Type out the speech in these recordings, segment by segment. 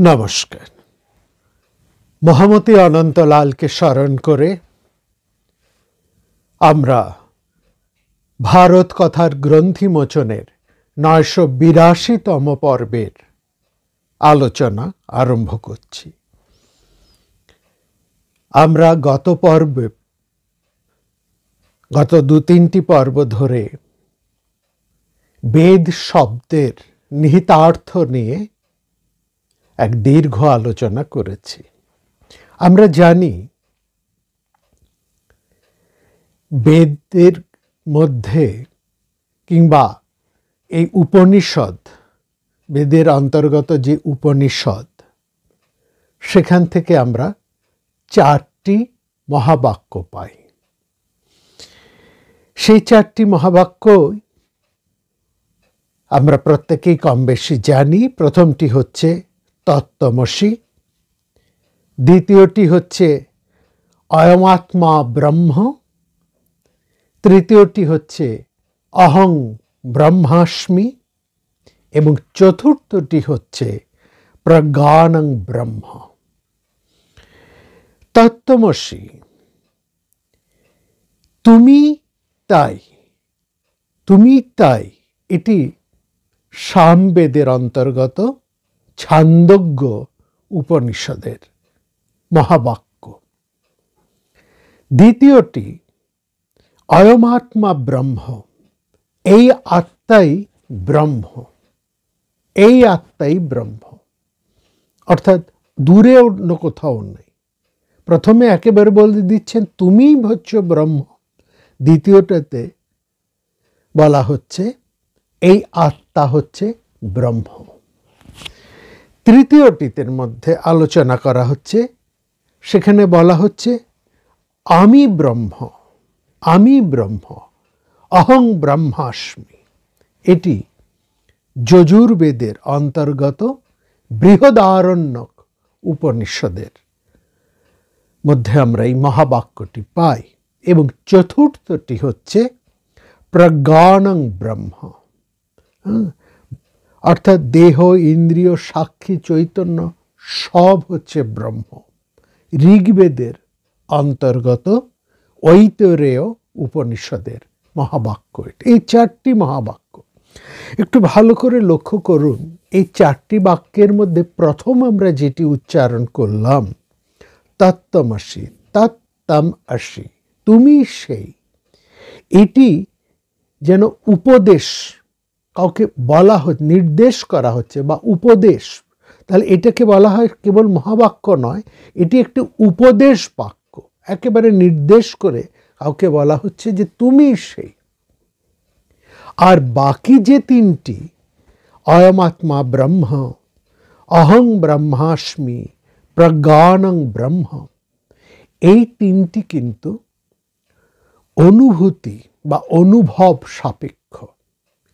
নমস্কার। মহামতি অনন্তলালকে স্মরণ করে আমরা ভারত কথার গ্রন্থি মোচনের ৯৮২তম পর্বের আলোচনা আরম্ভ করছি। আমরা গত ২-৩টি পর্ব ধরে বেদ শব্দের নিহিতার্থ নিয়ে এক দীর্ঘ আলোচনা করেছি। আমরা জানি বেদের মধ্যে কিংবা এই উপনিষদ, বেদের অন্তর্গত যে উপনিষদ, সেখান থেকে আমরা ৪টি মহাবাক্য পাই। সেই ৪টি মহাবাক্য আমরা প্রত্যেকেই কম বেশি জানি। প্রথমটি হচ্ছে তত্ত্বমসি, দ্বিতীয়টি হচ্ছে অয়মাত্মা ব্রহ্ম, তৃতীয়টি হচ্ছে অহং ব্রহ্মাস্মি এবং চতুর্থটি হচ্ছে প্রজ্ঞানং ব্রহ্ম। তত্ত্বমসি, তুমি তাই, তুমি তাই, এটি সামবেদের অন্তর্গত ছান্দোগ্য উপনিষদের মহাবাক্য। দ্বিতীয়টি অয়মাত্মা ব্রহ্ম, এই আত্মাই ব্রহ্ম, এই আত্মাই ব্রহ্ম, অর্থাৎ দূরে অন্য কোথাও নেই। প্রথমে একেবারে বলে দিচ্ছেন তুমিই হচ্ছ ব্রহ্ম, দ্বিতীয়টাতে বলা হচ্ছে এই আত্মা হচ্ছে ব্রহ্ম। তৃতীয়টির মধ্যে আলোচনা করা হচ্ছে, সেখানে বলা হচ্ছে আমি ব্রহ্ম, আমি ব্রহ্ম, অহং ব্রহ্মাস্মি। এটি যজুর্বেদের অন্তর্গত বৃহদারণ্যক উপনিষদের মধ্যে আমরা এই মহাবাক্যটি পাই। এবং চতুর্থটি হচ্ছে প্রজ্ঞানং ব্রহ্ম, অর্থাৎ দেহ, ইন্দ্রিয়, সাক্ষী, চৈতন্য সব হচ্ছে ব্রহ্ম। ঋগ্বেদের অন্তর্গত ঐতরেয় উপনিষদের মহাবাক্য। এই ৪টি মহাবাক্য একটু ভালো করে লক্ষ্য করুন। এই ৪টি বাক্যের মধ্যে প্রথম আমরা যেটি উচ্চারণ করলাম, তত্ত্বমসি, তত্তম আসি, তুমি সেই, এটি যেন উপদেশ, কাউকে বলা হচ্ছে, নির্দেশ করা হচ্ছে বা উপদেশ। তাহলে এটাকে বলা হয় কেবল মহাবাক্য নয়, এটি একটি উপদেশ বাক্য। একেবারে নির্দেশ করে কাউকে বলা হচ্ছে যে তুমি সেই। আর বাকি যে ৩টি, অয়মাত্মা ব্রহ্ম, অহং ব্রহ্মাস্মি, প্রজ্ঞানং ব্রহ্ম, এই ৩টি কিন্তু অনুভূতি বা অনুভব সাপেক্ষ।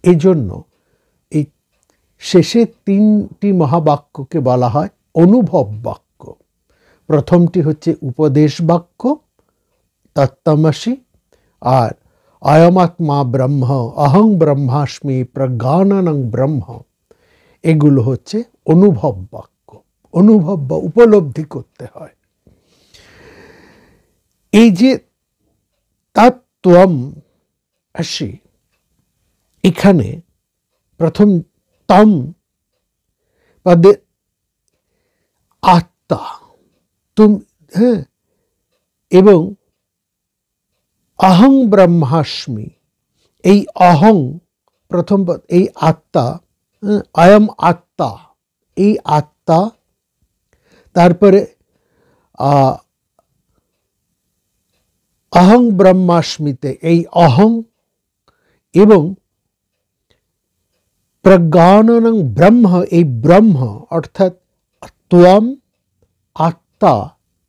এই জন্য এই শেষের ৩টি মহাবাক্যকে বলা হয় অনুভব বাক্য। প্রথমটি হচ্ছে উপদেশ বাক্য তত্ত্বমসি, আর অয়মাত্মা ব্রহ্ম, অহং ব্রহ্মাস্মি, প্রজ্ঞানং ব্রহ্ম, এগুলো হচ্ছে অনুভব বাক্য। অনুভব বা উপলব্ধি করতে হয়। এই যে তত্ত্বম আসি, এখানে প্রথম তম পদে আত্মা, হ্যাঁ, এবং অহং ব্রহ্মাস্মি, এই অহং প্রথম পদ, এই আত্মা, অয়ম আত্মা, এই আত্মা, তারপরে অহং ব্রহ্মাস্মিতে এই অহং, এবং প্রজ্ঞানং ব্রহ্ম, এই ব্রহ্ম, অর্থাৎ ত্বম, আত্মা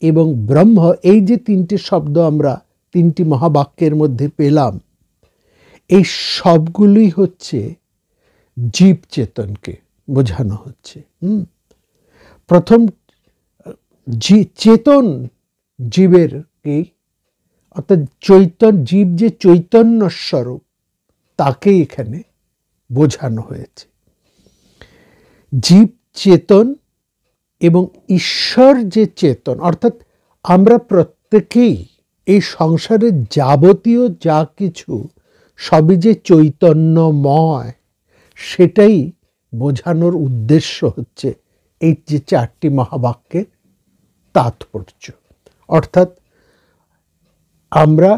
এবং ব্রহ্ম, এই যে ৩টি শব্দ আমরা ৩টি মহাবাক্যের মধ্যে পেলাম, এই সবগুলোই হচ্ছে জীব চেতনকে বোঝানো হচ্ছে। প্রথম চেতন জীবের কি, অর্থাৎ জীব যে চৈতন্য স্বরূপ, তাকে এখানে বোঝানো হয়েছে। জীব চেতন এবং ঈশ্বর যে চেতন, অর্থাৎ আমরা প্রত্যেকেই এই সংসারের যাবতীয় যা কিছু সবই যে চৈতন্যময়, সেটাই বোঝানোর উদ্দেশ্য হচ্ছে এই যে 4টি মহাবাক্যের তাৎপর্য। অর্থাৎ আমরা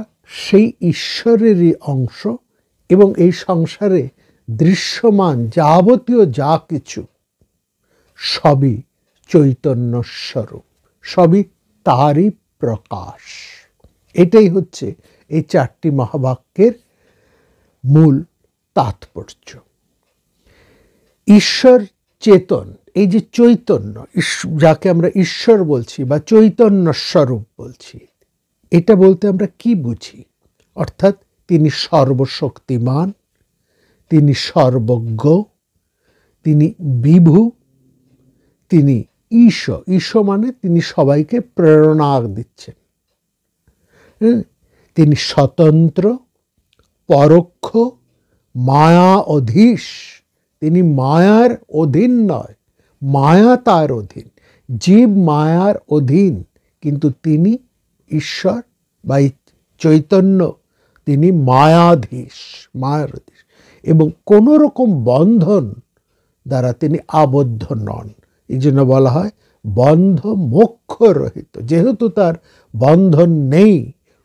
সেই ঈশ্বরেরই অংশ এবং এই সংসারে দৃশ্যমান যাবতীয় যা কিছু সবই চৈতন্য স্বরূপ, সবই তারই প্রকাশ। এটাই হচ্ছে এই 4টি মহাবাক্যের মূল তাৎপর্য। ঈশ্বর চেতন, এই যে চৈতন্য, যাকে আমরা ঈশ্বর বলছি বা চৈতন্য স্বরূপ বলছি, এটা বলতে আমরা কি বুঝি? অর্থাৎ তিনি সর্বশক্তিমান, তিনি সর্বজ্ঞ, তিনি বিভু, তিনি ঈশ। ঈশ মানে তিনি সবাইকে প্রেরণা দিচ্ছেন। তিনি স্বতন্ত্র, পরোক্ষ, মায়া অধীশ। তিনি মায়ার অধীন নয়, মায়া তার অধীন। জীব মায়ার অধীন, কিন্তু তিনি ঈশ্বর বা চৈতন্য, তিনি মায়াধীশ, মায়ার অধীশ, এবং কোনো রকম বন্ধন দ্বারা তিনি আবদ্ধ নন। এই জন্য বলা হয় বন্ধ মোক্ষ রহিত। যেহেতু তার বন্ধন নেই,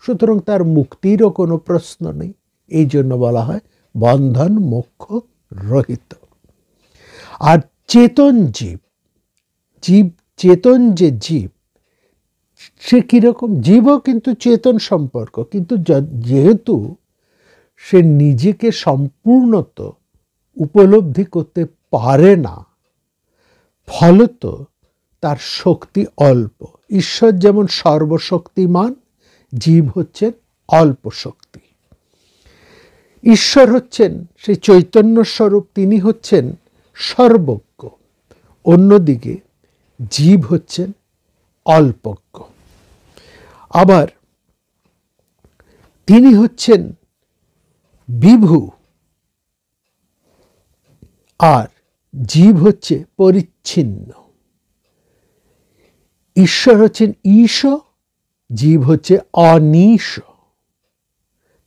সুতরাং তার মুক্তিরও কোনো প্রশ্ন নেই। এই জন্য বলা হয় বন্ধন মোক্ষ রহিত। আর চেতন জীব, চেতন যে জীব, সে কীরকম? জীবও কিন্তু চেতন সম্পর্ক, কিন্তু যেহেতু সে নিজেকে সম্পূর্ণত উপলব্ধি করতে পারে না, ফলত তার শক্তি অল্প। ঈশ্বর যেমন সর্বশক্তিমান, জীব হচ্ছেন অল্প শক্তি। ঈশ্বর হচ্ছেন সেই চৈতন্য স্বরূপ, তিনি হচ্ছেন সর্বজ্ঞ। অন্যদিকে জীব হচ্ছেন অল্পজ্ঞ। আবার তিনি হচ্ছেন বিভু, আর জীব হচ্ছে পরিচ্ছিন্ন। ঈশ্বর হচ্ছেন ঈশ, জীব হচ্ছে অনীশ।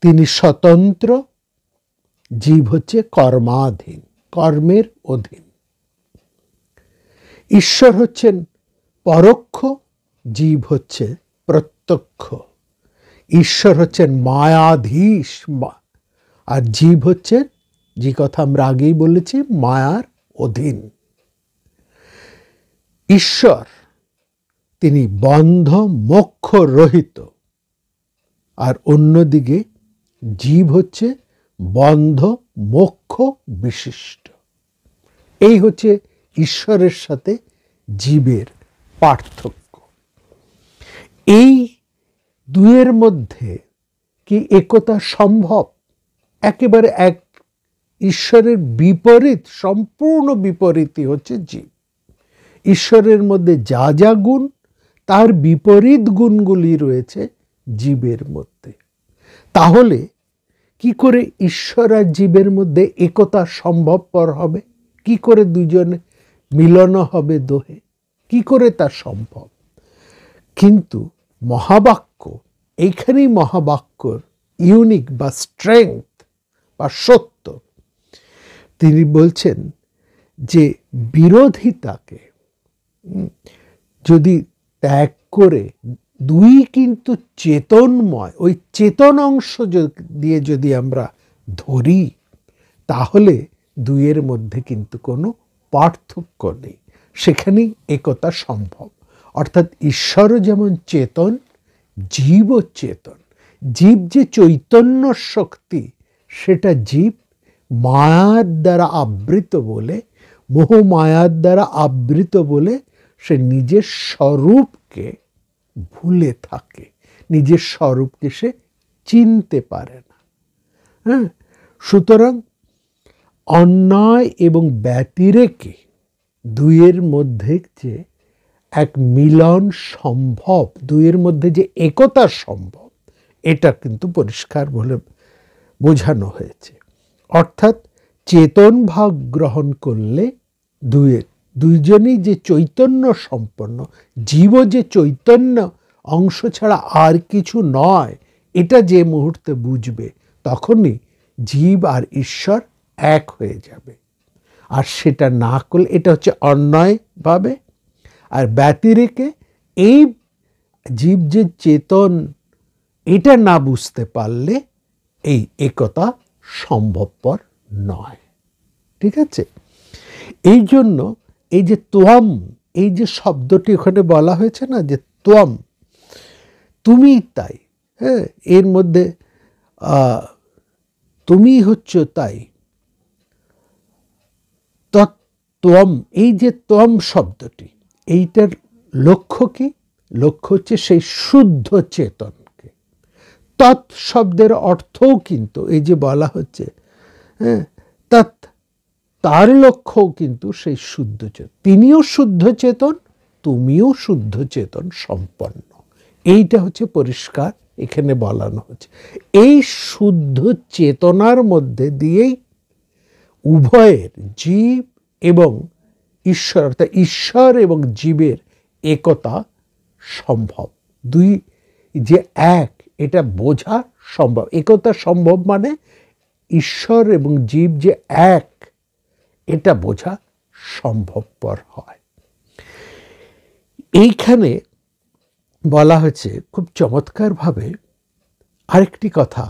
তিনি স্বতন্ত্র, জীব হচ্ছে কর্মাধীন, কর্মের অধীন। ঈশ্বর হচ্ছেন পরোক্ষ, জীব হচ্ছে প্রত্যক্ষ। ঈশ্বর হচ্ছেন মায়াধীশ, আর জীব হচ্ছেন, যে কথা আমরা আগেই বলেছি, মায়ার অধীন। ঈশ্বর তিনি বন্ধ মোক্ষ রহিত, আর অন্যদিকে জীব হচ্ছে বন্ধ মোক্ষ বিশিষ্ট। এই হচ্ছে ঈশ্বরের সাথে জীবের পার্থক্য। এই দুয়ের মধ্যে কি একতা সম্ভব? একেবারে এক ঈশ্বরের বিপরীত, সম্পূর্ণ বিপরীতই হচ্ছে জীব। ঈশ্বরের মধ্যে যা যা গুণ, তার বিপরীত গুণগুলি রয়েছে জীবের মধ্যে। তাহলে কি করে ঈশ্বর আর জীবের মধ্যে একতা সম্ভবপর হবে? কি করে দুজনে মিলন হবে দোহে? কি করে তা সম্ভব? কিন্তু মহাবাক্য, এইখানেই মহাবাক্যর ইউনিক বা স্ট্রেংথ বা সত্য। তিনি বলছেন যে বিরোধিতাকে যদি ত্যাগ করে, দুই কিন্তু চেতনময়, ওই চেতন অংশ দিয়ে যদি আমরা ধরি, তাহলে দুইয়ের মধ্যে কিন্তু কোনো পার্থক্য নেই, সেখানেই একতা সম্ভব। অর্থাৎ ঈশ্বরও যেমন চেতন, জীবও চেতন। জীব যে চৈতন্য শক্তি, সেটা জীব মায়ার দ্বারা আবৃত বলে, মোহ মায়ার দ্বারা আবৃত বলে সে নিজের স্বরূপকে ভুলে থাকে, নিজের স্বরূপকে সে চিনতে পারে না। হ্যাঁ, সুতরাং অন্যায় এবং ব্যতিরেকে দুইয়ের মধ্যে যে এক মিলন সম্ভব, দুইয়ের মধ্যে যে একতা সম্ভব, এটা কিন্তু পরিষ্কার বলে বোঝানো হয়েছে। অর্থাৎ চেতন ভাগ গ্রহণ করলে দুইয়ের দুইজনই যে চৈতন্য সম্পন্ন, জীবও যে চৈতন্য অংশ ছাড়া আর কিছু নয়, এটা যে মুহূর্তে বুঝবে তখনই জীব আর ঈশ্বর এক হয়ে যাবে। আর সেটা না করলে এটা হচ্ছে অন্যায় ভাবে। আর ব্যতিরেকে এই জীব যে চেতন, এটা না বুঝতে পারলে এই একতা সম্ভবপর নয়। ঠিক আছে? এই জন্য এই যে ত্বম, এই যে শব্দটি ওখানে বলা হয়েছে না, যে ত্বম, তুমি তাই, হ্যাঁ, এর মধ্যে তুমি হচ্ছ তাই, তত্ত্বম, এই যে ত্বম শব্দটি, এইটার লক্ষ্য কি? লক্ষ্য হচ্ছে সেই শুদ্ধ চেতনকে। তৎ শব্দের অর্থও কিন্তু এই যে বলা হচ্ছে, হ্যাঁ, তৎ, তার লক্ষ্যও কিন্তু সেই শুদ্ধ চেতন। তিনিও শুদ্ধ চেতন, তুমিও শুদ্ধ চেতন সম্পন্ন। এইটা হচ্ছে পরিষ্কার এখানে বলানো হচ্ছে। এই শুদ্ধ চেতনার মধ্যে দিয়েই উভয়ের, জীব এবং ঈশ্বর, অর্থাৎ ঈশ্বর এবং জীবের একতা সম্ভব। দুই যে এক, এটা বোঝা সম্ভব। একতা সম্ভব মানে ঈশ্বর এবং জীব যে এক, এটা বোঝা সম্ভবপর হয়। এইখানে বলা হয়েছে খুব চমৎকারভাবে, আরেকটি কথা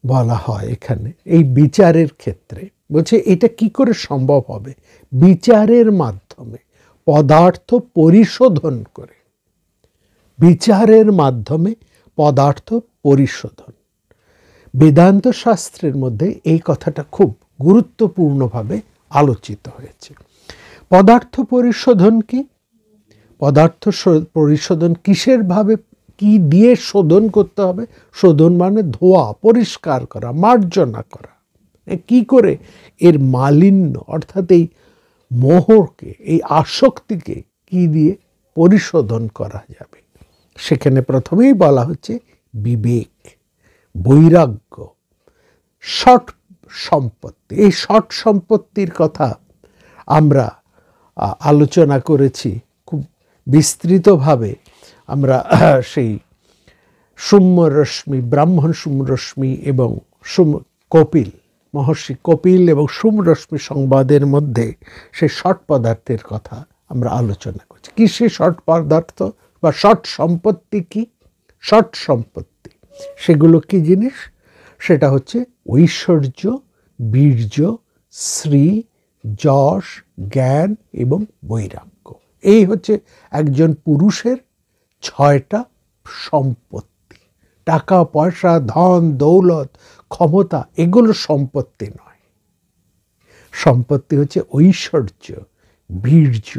বলা হয় এখানে এই বিচারের ক্ষেত্রে। বলছে এটা কি করে সম্ভব হবে? বিচারের মাধ্যমে, পদার্থ পরিশোধন করে। বিচারের মাধ্যমে পদার্থ পরিশোধন। বেদান্ত শাস্ত্রের মধ্যে এই কথাটা খুব গুরুত্বপূর্ণভাবে আলোচিত হয়েছে। পদার্থ পরিশোধন কি? পদার্থ পরিশোধন কিসের ভাবে, কি দিয়ে শোধন করতে হবে? শোধন মানে ধোয়া, পরিষ্কার করা, মার্জনা করা। কি করে এর মালিন্য, অর্থাৎ এই মোহকে, এই আসক্তিকে কি দিয়ে পরিশোধন করা যাবে? সেখানে প্রথমেই বলা হচ্ছে বিবেক, বৈরাগ্য, ষট সম্পত্তি। এই ষট সম্পত্তির কথা আমরা আলোচনা করেছি খুব বিস্তৃতভাবে। আমরা সেই সুম্যরশ্মি, ব্রাহ্মণ সুম্যরশ্মি এবং কপিল, মহর্ষি কপিল এবং সুম্যরশ্মি সংবাদের মধ্যে সেই ষট পদার্থের কথা আমরা আলোচনা করছি। কি সেই ষট পদার্থ বা ষট সম্পত্তি? কি ষট সম্পত্তি? সেগুলো কি জিনিস? সেটা হচ্ছে ঐশ্বর্য, বীর্য, শ্রী, যশ, জ্ঞান এবং বৈরাগ্য। এই হচ্ছে একজন পুরুষের 6টা সম্পত্তি। টাকা পয়সা, ধন দৌলত, ক্ষমতা, এগুলো সম্পত্তি নয়। সম্পত্তি হচ্ছে ঐশ্বর্য, বীর্য,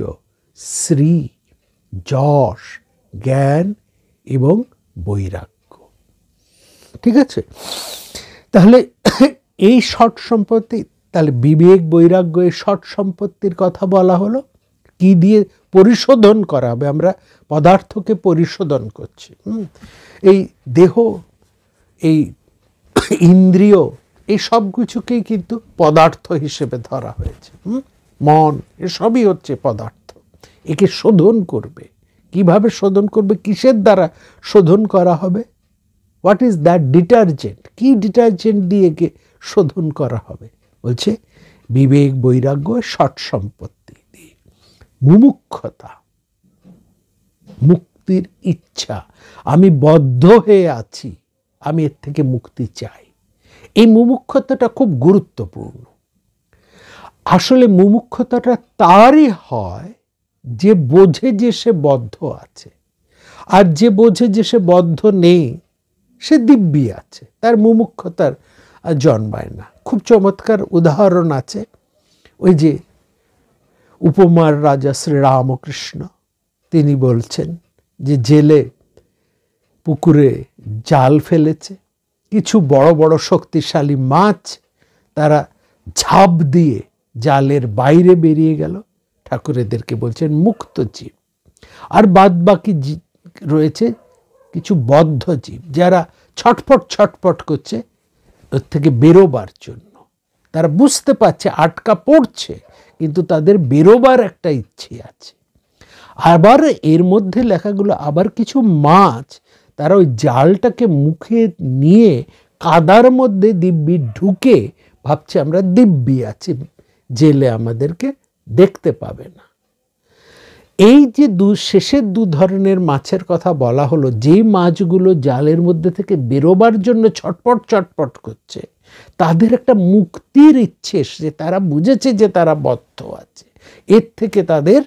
শ্রী, যশ, জ্ঞান এবং বৈরাগ্য। ঠিক আছে? তাহলে এই ষট সম্পত্তি, তাহলে বিবেক, বৈরাগ্য, এই ষট সম্পত্তির কথা বলা হলো। কি দিয়ে পরিশোধন করা হবে? আমরা পদার্থকে পরিশোধন করছি। এই দেহ, এই ইন্দ্রিয়, এই সব কিছুকেই কিন্তু পদার্থ হিসেবে ধরা হয়েছে। মন, এসবই হচ্ছে পদার্থ। একে শোধন করবে। কিভাবে শোধন করবে? কিসের দ্বারা শোধন করা হবে? What is that detergent? কি ডিটারজেন্ট দিয়ে একে শোধন করা হবে? বলছে বিবেক, বৈরাগ্য, ষট সম্পত্তি দিয়ে। মুমুক্ষতা, মুক্তির ইচ্ছা। আমি বদ্ধ হয়ে আছি, আমি এর থেকে মুক্তি চাই। এই মুমুক্ষতাটা খুব গুরুত্বপূর্ণ। আসলে মুমুক্ষতাটা তারই হয় যে বোঝে যে সে বদ্ধ আছে। আর যে বোঝে যে সে বদ্ধ নেই, সে দিব্যি আছে, তার মুমুক্ষতার জন্মায় না। খুব চমৎকার উদাহরণ আছে। ওই যে উপমার রাজা শ্রীরামকৃষ্ণ, তিনি বলছেন যে জেলে পুকুরে জাল ফেলেছে, কিছু বড় বড় শক্তিশালী মাছ তারা ঝাঁপ দিয়ে জালের বাইরে বেরিয়ে গেল। ঠাকুর এদেরকে বলছেন মুক্ত জীব। আর বাদ বাকি রয়েছে কিছু বদ্ধ জীব, যারা ছটফট ছটফট করছে ওর থেকে বেরোবার জন্য। তারা বুঝতে পারছে আটকা পড়ছে, কিন্তু তাদের বেরোবার একটা ইচ্ছে আছে। আবার এর মধ্যে লেখাগুলো আবার কিছু মাছ তারা ওই জালটাকে মুখে নিয়ে কাদার মধ্যে দিব্যি ঢুকে ভাবছে আমরা দিব্যি আছি, জেলে আমাদেরকে দেখতে পাবে না। এই যে শেষের দু ধরনের মাছের কথা বলা হলো, যে মাছগুলো জালের মধ্যে থেকে বেরোবার জন্য ছটপট ছটপট করছে, তাদের একটা মুক্তির ইচ্ছে এসেছে, তারা বুঝেছে যে তারা বদ্ধ আছে, এর থেকে তাদের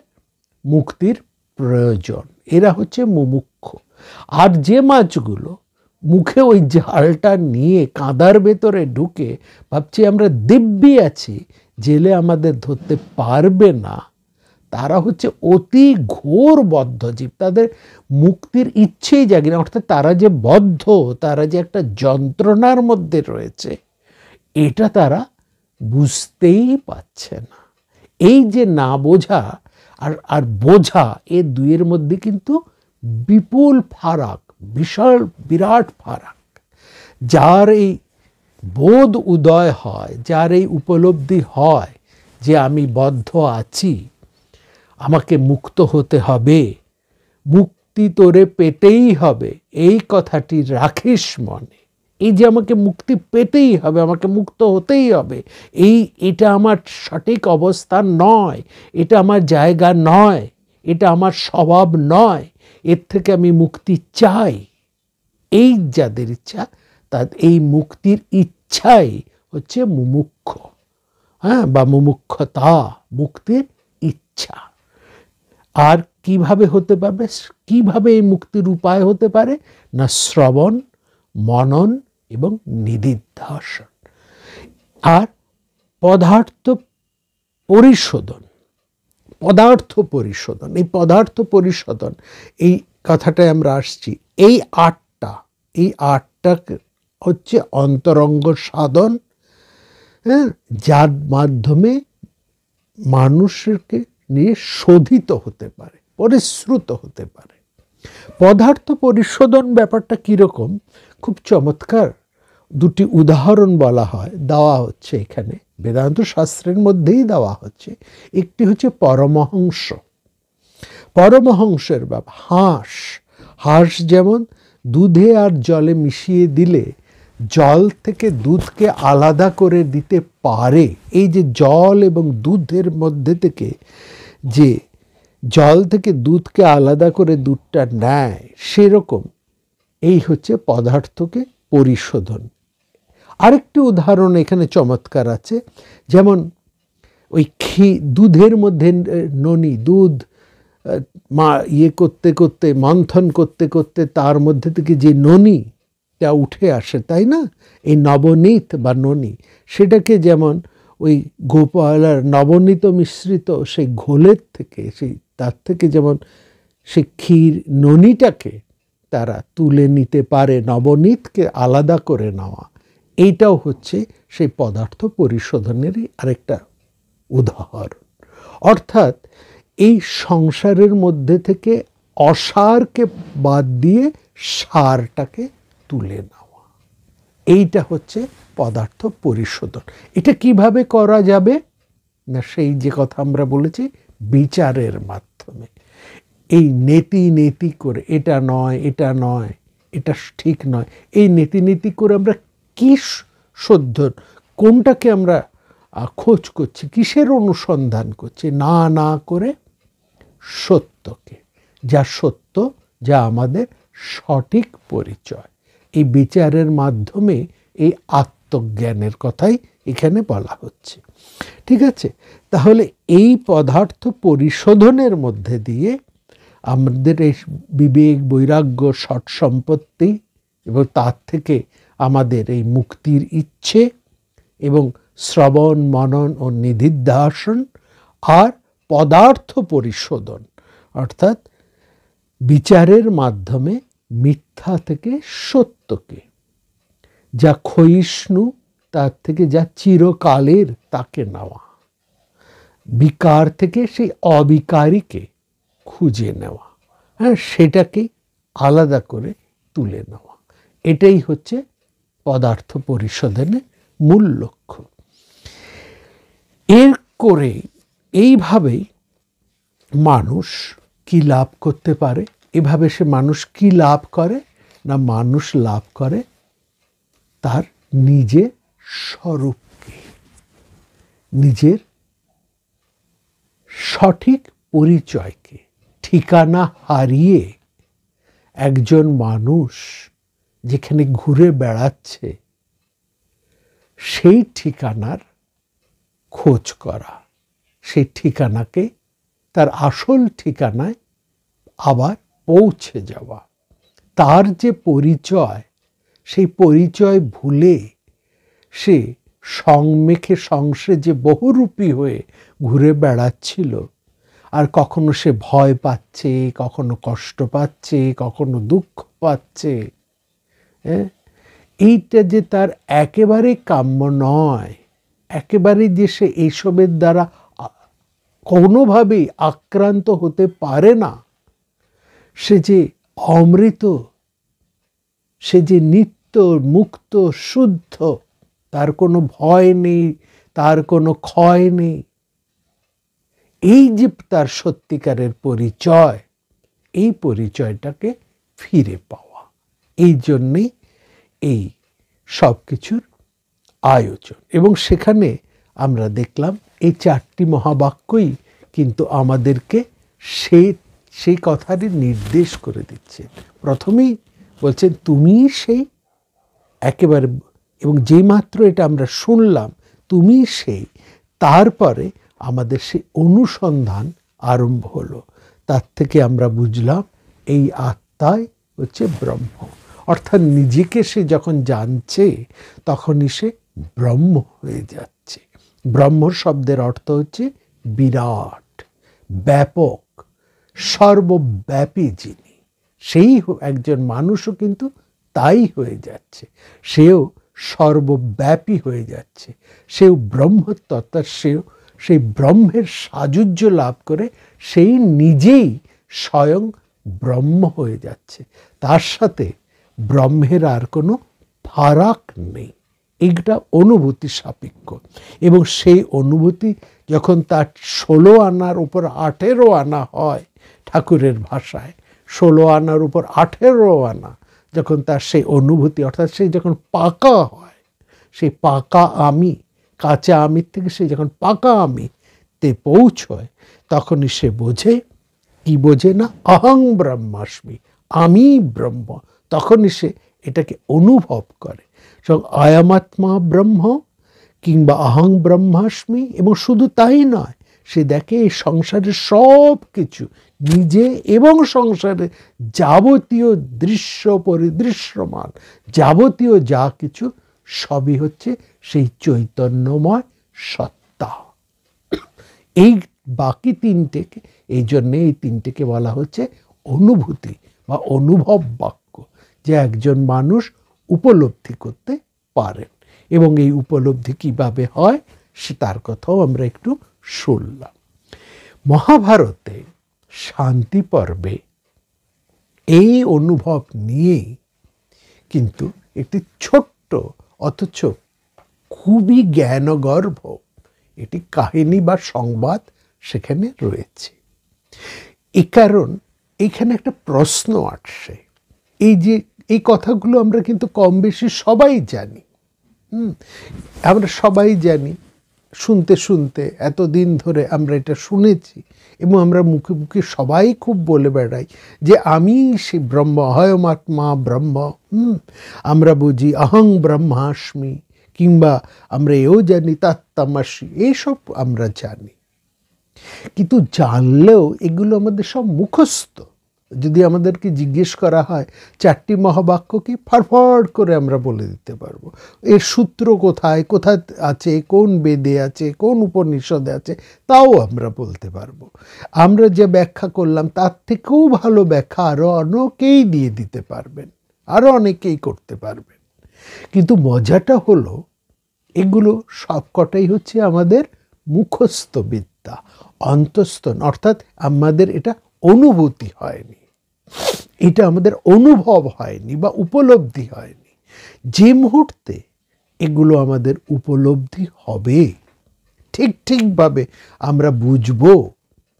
মুক্তির প্রয়োজন। এরা হচ্ছে মুমুক্ষ। আর যে মাছগুলো মুখে ওই জালটা নিয়ে কাদার ভেতরে ঢুকে ভাবছি আমরা দিব্যি আছি, জেলে আমাদের ধরতে পারবে না, তারা হচ্ছে অতি ঘোর বদ্ধজীব। তাদের মুক্তির ইচ্ছেই জাগে না, অর্থাৎ তারা যে বদ্ধ, তারা যে একটা যন্ত্রণার মধ্যে রয়েছে, এটা তারা বুঝতেই পারছে না। এই যে না বোঝা আর বোঝা, এ দুইয়ের মধ্যে কিন্তু বিপুল ফারাক, বিশাল বিরাট ফারাক। যার এই বোধ উদয় হয়, যার এই উপলব্ধি হয় যে আমি বদ্ধ আছি, আমাকে মুক্ত হতে হবে, মুক্তি তোরে পেতেই হবে, এই কথাটি রাখিস মনে। এই যে আমাকে মুক্তি পেতেই হবে, আমাকে মুক্ত হতেই হবে, এটা আমার সঠিক অবস্থান নয়, এটা আমার জায়গা নয়, এটা আমার স্বভাব নয়, এর থেকে আমি মুক্তি চাই। এই যাদের ইচ্ছা, তাদের এই মুক্তির ইচ্ছাই হচ্ছে মুমুক্ষ, বা মুমুক্ষতা, মুক্তির ইচ্ছা। আর কিভাবে হতে পারবে, কিভাবে এই মুক্তির উপায় হতে পারে না শ্রবণ, মনন এবং নিদিধ্যাসন। আর পদার্থ পরিশোধন, পদার্থ পরিশোধন, এই পদার্থ পরিশোধন, এই কথাটায় আমরা আসছি। এই আটটা হচ্ছে অন্তরঙ্গ সাধন, যার মাধ্যমে মানুষকে নিয়ে শোধিত হতে পারে, পরিশ্রুত হতে পারে। পদার্থ পরিশোধন ব্যাপারটা কীরকম, খুব চমৎকার দুটি উদাহরণ বলা হয়, দেওয়া হচ্ছে এখানে, বেদান্ত শাস্ত্রের মধ্যেই দেওয়া হচ্ছে। একটি হচ্ছে পরমহংস। পরমহংসের ব্যাপার, হাঁস যেমন দুধে আর জলে মিশিয়ে দিলে জল থেকে দুধকে আলাদা করে দিতে পারে, এই যে জল এবং দুধের মধ্যে থেকে যে জল থেকে দুধকে আলাদা করে দুধটা নেয়, সেরকম এই হচ্ছে পদার্থকে পরিশোধন। আরেকটি উদাহরণ এখানে চমৎকার আছে, যেমন ওই দুধের মধ্যে ননি, দুধ করতে করতে, মন্থন করতে করতে তার মধ্যে থেকে যে ননিটা উঠে আসে, তাই না, এই নবনীত বা ননি, সেটাকে যেমন ওই গোপালার নবনীত মিশ্রিত সেই ঘোলের থেকে, তার থেকে যেমন সেই ক্ষীর ননিটাকে তারা তুলে নিতে পারে, নবনীতকে আলাদা করে নেওয়া, এইটাও হচ্ছে সেই পদার্থ পরিশোধনেরই আরেকটা উদাহরণ। অর্থাৎ এই সংসারের মধ্যে থেকে অসারকে বাদ দিয়ে সারটাকে তুলে নেওয়া, এইটা হচ্ছে পদার্থ পরিশোধন। এটা কিভাবে করা যাবে না, সেই যে কথা আমরা বলেছি, বিচারের মাধ্যমে। এই নেতি করে এটা নয়, এটা নয়, এটা ঠিক নয়, এই নেতি করে আমরা কি শোধন, কোনটাকে আমরা খোঁজ করছি, কিসের অনুসন্ধান করছি, না করে সত্যকে, যা সত্য, যা আমাদের সঠিক পরিচয়। এই বিচারের মাধ্যমে এই আত্মজ্ঞানের কথাই এখানে বলা হচ্ছে। ঠিক আছে, তাহলে এই পদার্থ পরিশোধনের মধ্যে দিয়ে আমাদের এই বিবেক, বৈরাগ্য, সৎ সম্পত্তি এবং তার থেকে আমাদের এই মুক্তির ইচ্ছে এবং শ্রবণ, মনন ও নিধিধ্যাসন, আর পদার্থ পরিশোধন অর্থাৎ বিচারের মাধ্যমে মিথ্যা থেকে সত্যকে, যা ক্ষয়িষ্ণু তার থেকে যা চিরকালের তাকে নেওয়া, বিকার থেকে সেই অবিকারীকে খুঁজে নেওয়া, সেটাকে আলাদা করে তুলে নেওয়া, এটাই হচ্ছে পদার্থ পরিশোধনের মূল লক্ষ্য। এর করে এইভাবেই মানুষ কি লাভ করতে পারে? এভাবে সে মানুষ কি লাভ করে? না, মানুষ লাভ করে তার নিজের স্বরূপকে, নিজের সঠিক পরিচয়কে। ঠিকানা হারিয়ে একজন মানুষ যেখানে ঘুরে বেড়াচ্ছে, সেই ঠিকানার খোঁজ করা, সেই ঠিকানাকে তার আসল ঠিকানায় আবার পৌঁছে যাওয়া। তার যে পরিচয়, সেই পরিচয় ভুলে সে সংমেখে সংসেজে বহুরূপী হয়ে ঘুরে বেড়াচ্ছিল। আর কখনো সে ভয় পাচ্ছে, কখনো কষ্ট পাচ্ছে, কখনো দুঃখ পাচ্ছে। এইটা যে তার একেবারে কাম্য নয়, একেবারে যে সে এইসবের দ্বারা কোনোভাবেই আক্রান্ত হতে পারে না। সে যে অমৃত, সে যে নিত্য মুক্ত শুদ্ধ, তার কোনো ভয় নেই, তার কোনো ক্ষয় নেই। এই যে তার সত্যিকারের পরিচয়, এই পরিচয়টাকে ফিরে পাওয়া, এই জন্যেই এই সব কিছুর আয়োজন। এবং সেখানে আমরা দেখলাম এই চারটি মহাবাক্যই কিন্তু আমাদেরকে সেই কথারই নির্দেশ করে দিচ্ছে। প্রথমেই বলছেন তুমি সেই একেবারে, এবং যেই মাত্র এটা আমরা শুনলাম তুমি সেই, তারপরে আমাদের সেই অনুসন্ধান আরম্ভ হলো। তার থেকে আমরা বুঝলাম এই আত্মাই হচ্ছে ব্রহ্ম। অর্থাৎ নিজেকে সে যখন জানছে তখনই সে ব্রহ্ম হয়ে যাচ্ছে। ব্রহ্ম শব্দের অর্থ হচ্ছে বিরাট, ব্যাপক, সর্বব্যাপী যিনি, সেই একজন মানুষও কিন্তু তাই হয়ে যাচ্ছে। সেও সর্বব্যাপী হয়ে যাচ্ছে, সেও ব্রহ্মতত্ত্ব, সেও সেই ব্রহ্মের সাযুজ্য লাভ করে সেই নিজেই স্বয়ং ব্রহ্ম হয়ে যাচ্ছে। তার সাথে ব্রহ্মের আর কোনো ফারাক নেই। এইটা অনুভূতি সাপেক্ষ। এবং সেই অনুভূতি যখন তার 16 আনার উপর 18 আনা হয়, ঠাকুরের ভাষায় 16 আনার উপর 18 আনা যখন তার সেই অনুভূতি, অর্থাৎ সেই যখন পাকা হয়, সেই পাকা আমি, কাঁচা আমির থেকে সে যখন পাকা আমিতে পৌঁছয়, তখনই সে বোঝে, কি বোঝে না, অহং ব্রহ্মাস্মি, আমি ব্রহ্ম। তখনই সে এটাকে অনুভব করে। আয়ামাত্মা ব্রহ্ম কিংবা অহং ব্রহ্মাস্মি। এবং শুধু তাই নয়, সে দেখে এই সংসারের সব কিছু, নিজে এবং সংসারে যাবতীয় দৃশ্য পরিদৃশ্যমান যাবতীয় যা কিছু, সবই হচ্ছে সেই চৈতন্যময় সত্তা। এই বাকি তিনটেকে, এই জন্যে এই তিনটেকে বলা হচ্ছে অনুভূতি বা অনুভব বাক্য, যে একজন মানুষ উপলব্ধি করতে পারেন। এবং এই উপলব্ধি কিভাবে হয় সে তার কথাও আমরা একটু শুনলাম। মহাভারতে শান্তি পর্বে এই অনুভব নিয়েই কিন্তু একটি ছোট্ট অথচ খুবই জ্ঞানগর্ভ এটি কাহিনী বা সংবাদ সেখানে রয়েছে। এই কারণ এখানে একটা প্রশ্ন আসছে, এই যে এই কথাগুলো আমরা কিন্তু কম বেশি সবাই জানি, আমরা সবাই জানি, শুনতে শুনতে এতদিন ধরে আমরা এটা শুনেছি, এবং আমরা মুখে মুখে সবাই খুব বলে বেড়াই যে আমি সে ব্রহ্ম, অহমাত্মা ব্রহ্ম। আমরা বুঝি অহং ব্রহ্মাস্মি, কিংবা আমরা এও জানি তত্ত্বমসি, এইসব আমরা জানি। কিন্তু জানলেও এগুলো আমাদের সব মুখস্থ। যদি আমাদেরকে জিজ্ঞেস করা হয় চারটি মহাবাক্য কি, ফড়ফড় করে আমরা বলে দিতে পারবো। এর সূত্র কোথায় কোথায় আছে, কোন বেদে আছে, কোন উপনিষদে আছে, তাও আমরা বলতে পারবো। আমরা যে ব্যাখ্যা করলাম তার থেকেও ভালো ব্যাখ্যা আরও অনেকেই দিয়ে দিতে পারবেন, আরও অনেকেই করতে পারবেন। কিন্তু মজাটা হলো এগুলো সবকটাই হচ্ছে আমাদের মুখস্থ বিদ্যা, অন্তস্থ, অর্থাৎ আমাদের এটা অনুভূতি হয়নি, এটা আমাদের অনুভব হয়নি বা উপলব্ধি হয়নি। যে মুহূর্তে এগুলো আমাদের উপলব্ধি হবে, ঠিকভাবে আমরা বুঝবো,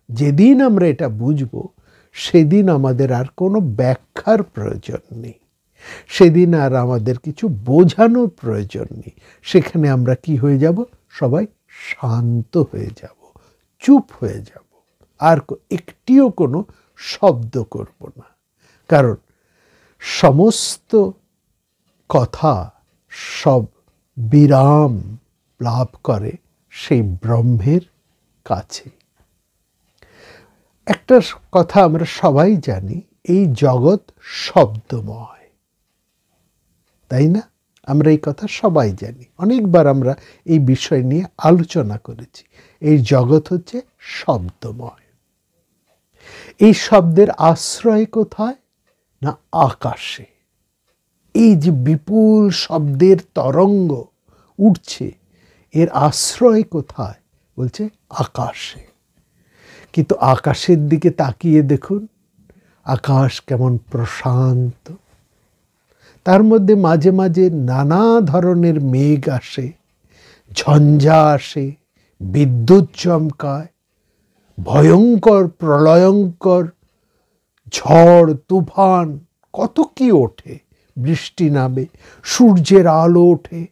যেদিন আমরা এটা বুঝবো সেদিন আমাদের আর কোনো ব্যাখ্যার প্রয়োজন নেই, সেদিন আর আমাদের কিছু বোঝানোর প্রয়োজন নেই। সেখানে আমরা কি হয়ে যাব? সবাই শান্ত হয়ে যাব, চুপ হয়ে যাব, আর একটিও কোনো শব্দ করব না। কারণ সমস্ত কথা সব বিরাম লাভ করে সেই ব্রহ্মের কাছে। একটা কথা আমরা সবাই জানি, এই জগৎ শব্দময়, তাই না? আমরা এই কথা সবাই জানি, অনেকবার আমরা এই বিষয় নিয়ে আলোচনা করেছি। এই জগৎ হচ্ছে শব্দময়। এই শব্দের আশ্রয় কোথায়? না আকাশে। এই যে বিপুল শব্দের তরঙ্গ উঠছে, এর আশ্রয় কোথায়? বলছে আকাশে। কিন্তু আকাশের দিকে তাকিয়ে দেখুন, আকাশ কেমন প্রশান্ত। তার মধ্যে মাঝে মাঝে নানা ধরনের মেঘ আসে, ঝঞ্ঝা আসে, বিদ্যুৎ চমকায়, ভয়ঙ্কর প্রলয়ঙ্কর ঝড় তুফান কত কি ওঠে, বৃষ্টি নামে, সূর্যের আলো ওঠে,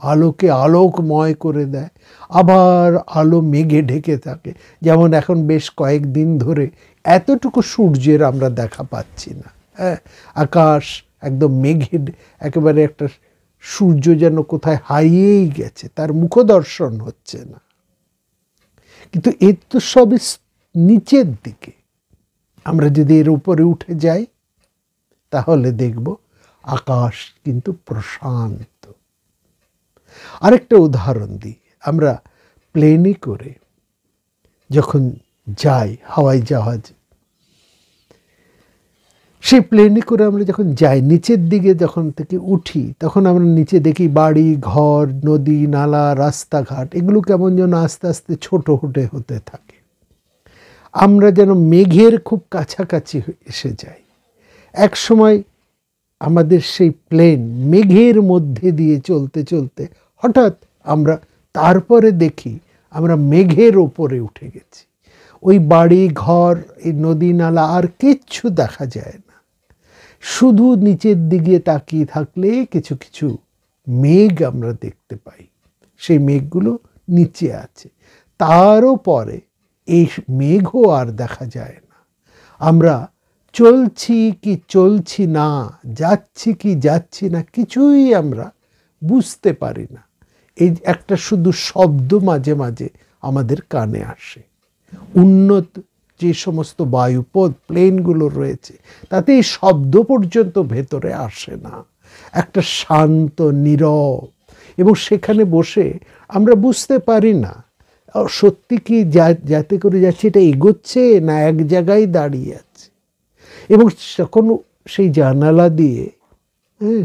আলোকে আলোকময় করে দেয়, আবার আলো মেঘে ঢেকে থাকে। যেমন এখন বেশ কয়েকদিন ধরে এতটুকু সূর্যের আমরা দেখা পাচ্ছি না। হ্যাঁ, আকাশ একদম মেঘে একেবারে একটা সূর্য যেন কোথায় হারিয়েই গেছে, তার মুখদর্শন হচ্ছে না। কিন্তু এর তো সবই নিচের দিকে। আমরা যদি এর উপরে উঠে যাই তাহলে দেখব আকাশ কিন্তু প্রশান্ত। আরেকটা উদাহরণ দিই, আমরা প্লেনে করে যখন যাই, হাওয়াই জাহাজ, সেই প্লেনে করে আমরা যখন যাই, নিচের দিকে যখন থেকে উঠি, তখন আমরা নিচে দেখি বাড়ি ঘর, নদী নালা, রাস্তাঘাট, এগুলো কেমন যেন আস্তে আস্তে ছোট হতে থাকে। আমরা যেন মেঘের খুব কাছাকাছি এসে যাই। এক সময় আমাদের সেই প্লেন মেঘের মধ্যে দিয়ে চলতে চলতে হঠাৎ আমরা তারপরে দেখি আমরা মেঘের ওপরে উঠে গেছি। ওই বাড়ি ঘর, এই নদী নালা আর কিচ্ছু দেখা যায় না। শুধু নিচের দিকে তাকিয়ে থাকলে কিছু কিছু মেঘ আমরা দেখতে পাই। সেই মেঘগুলো নিচে আছে, তারও পরে এই মেঘও আর দেখা যায় না। আমরা চলছি কি চলছি না, যাচ্ছি কি যাচ্ছি না, কিছুই আমরা বুঝতে পারি না। এই একটা শুধু শব্দ মাঝে মাঝে আমাদের কানে আসে। উন্নত যে সমস্ত বায়ুপথ প্লেনগুলো রয়েছে, তাতে এই শব্দ পর্যন্ত ভেতরে আসে না। একটা শান্ত নীরব, এবং সেখানে বসে আমরা বুঝতে পারি না সত্যি কি যাতে করে যাচ্ছে এটা এগোচ্ছে না এক জায়গায় দাঁড়িয়ে আছে। এবং যখন সেই জানালা দিয়ে,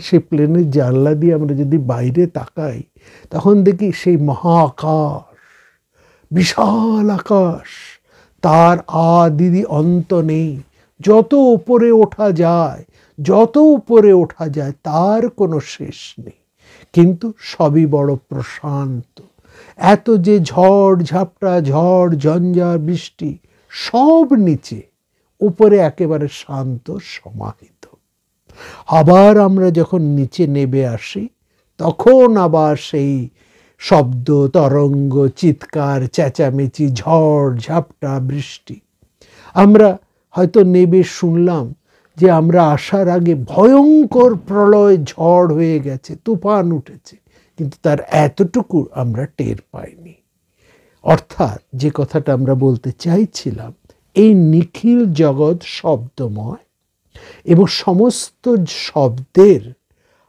সেই প্লেনের জানলা দিয়ে আমরা যদি বাইরে তাকাই, তখন দেখি সেই মহা আকাশ, বিশাল আকাশ, তার আদি অন্ত নেই। যত উপরে ওঠা যায়, যত উপরে ওঠা যায়, তার কোনো শেষ নেই। কিন্তু সবই বড় প্রশান্ত। এত যে ঝড় ঝাপটা, ঝড় ঝঞ্ঝা, বৃষ্টি সব নিচে, উপরে একেবারে শান্ত সমাহিত। আবার আমরা যখন নিচে নেমে আসি, তখন আবার সেই শব্দ তরঙ্গ, চিৎকার চেঁচামেচি, ঝড় ঝাপটা, বৃষ্টি। আমরা হয়তো নেমে শুনলাম যে আমরা আসার আগে ভয়ঙ্কর প্রলয় ঝড় হয়ে গেছে, তুফান উঠেছে, কিন্তু তার এতটুকু আমরা টের পাইনি। অর্থাৎ যে কথাটা আমরা বলতে চাইছিলাম, এই নিখিল জগৎ শব্দময়, এবং সমস্ত শব্দের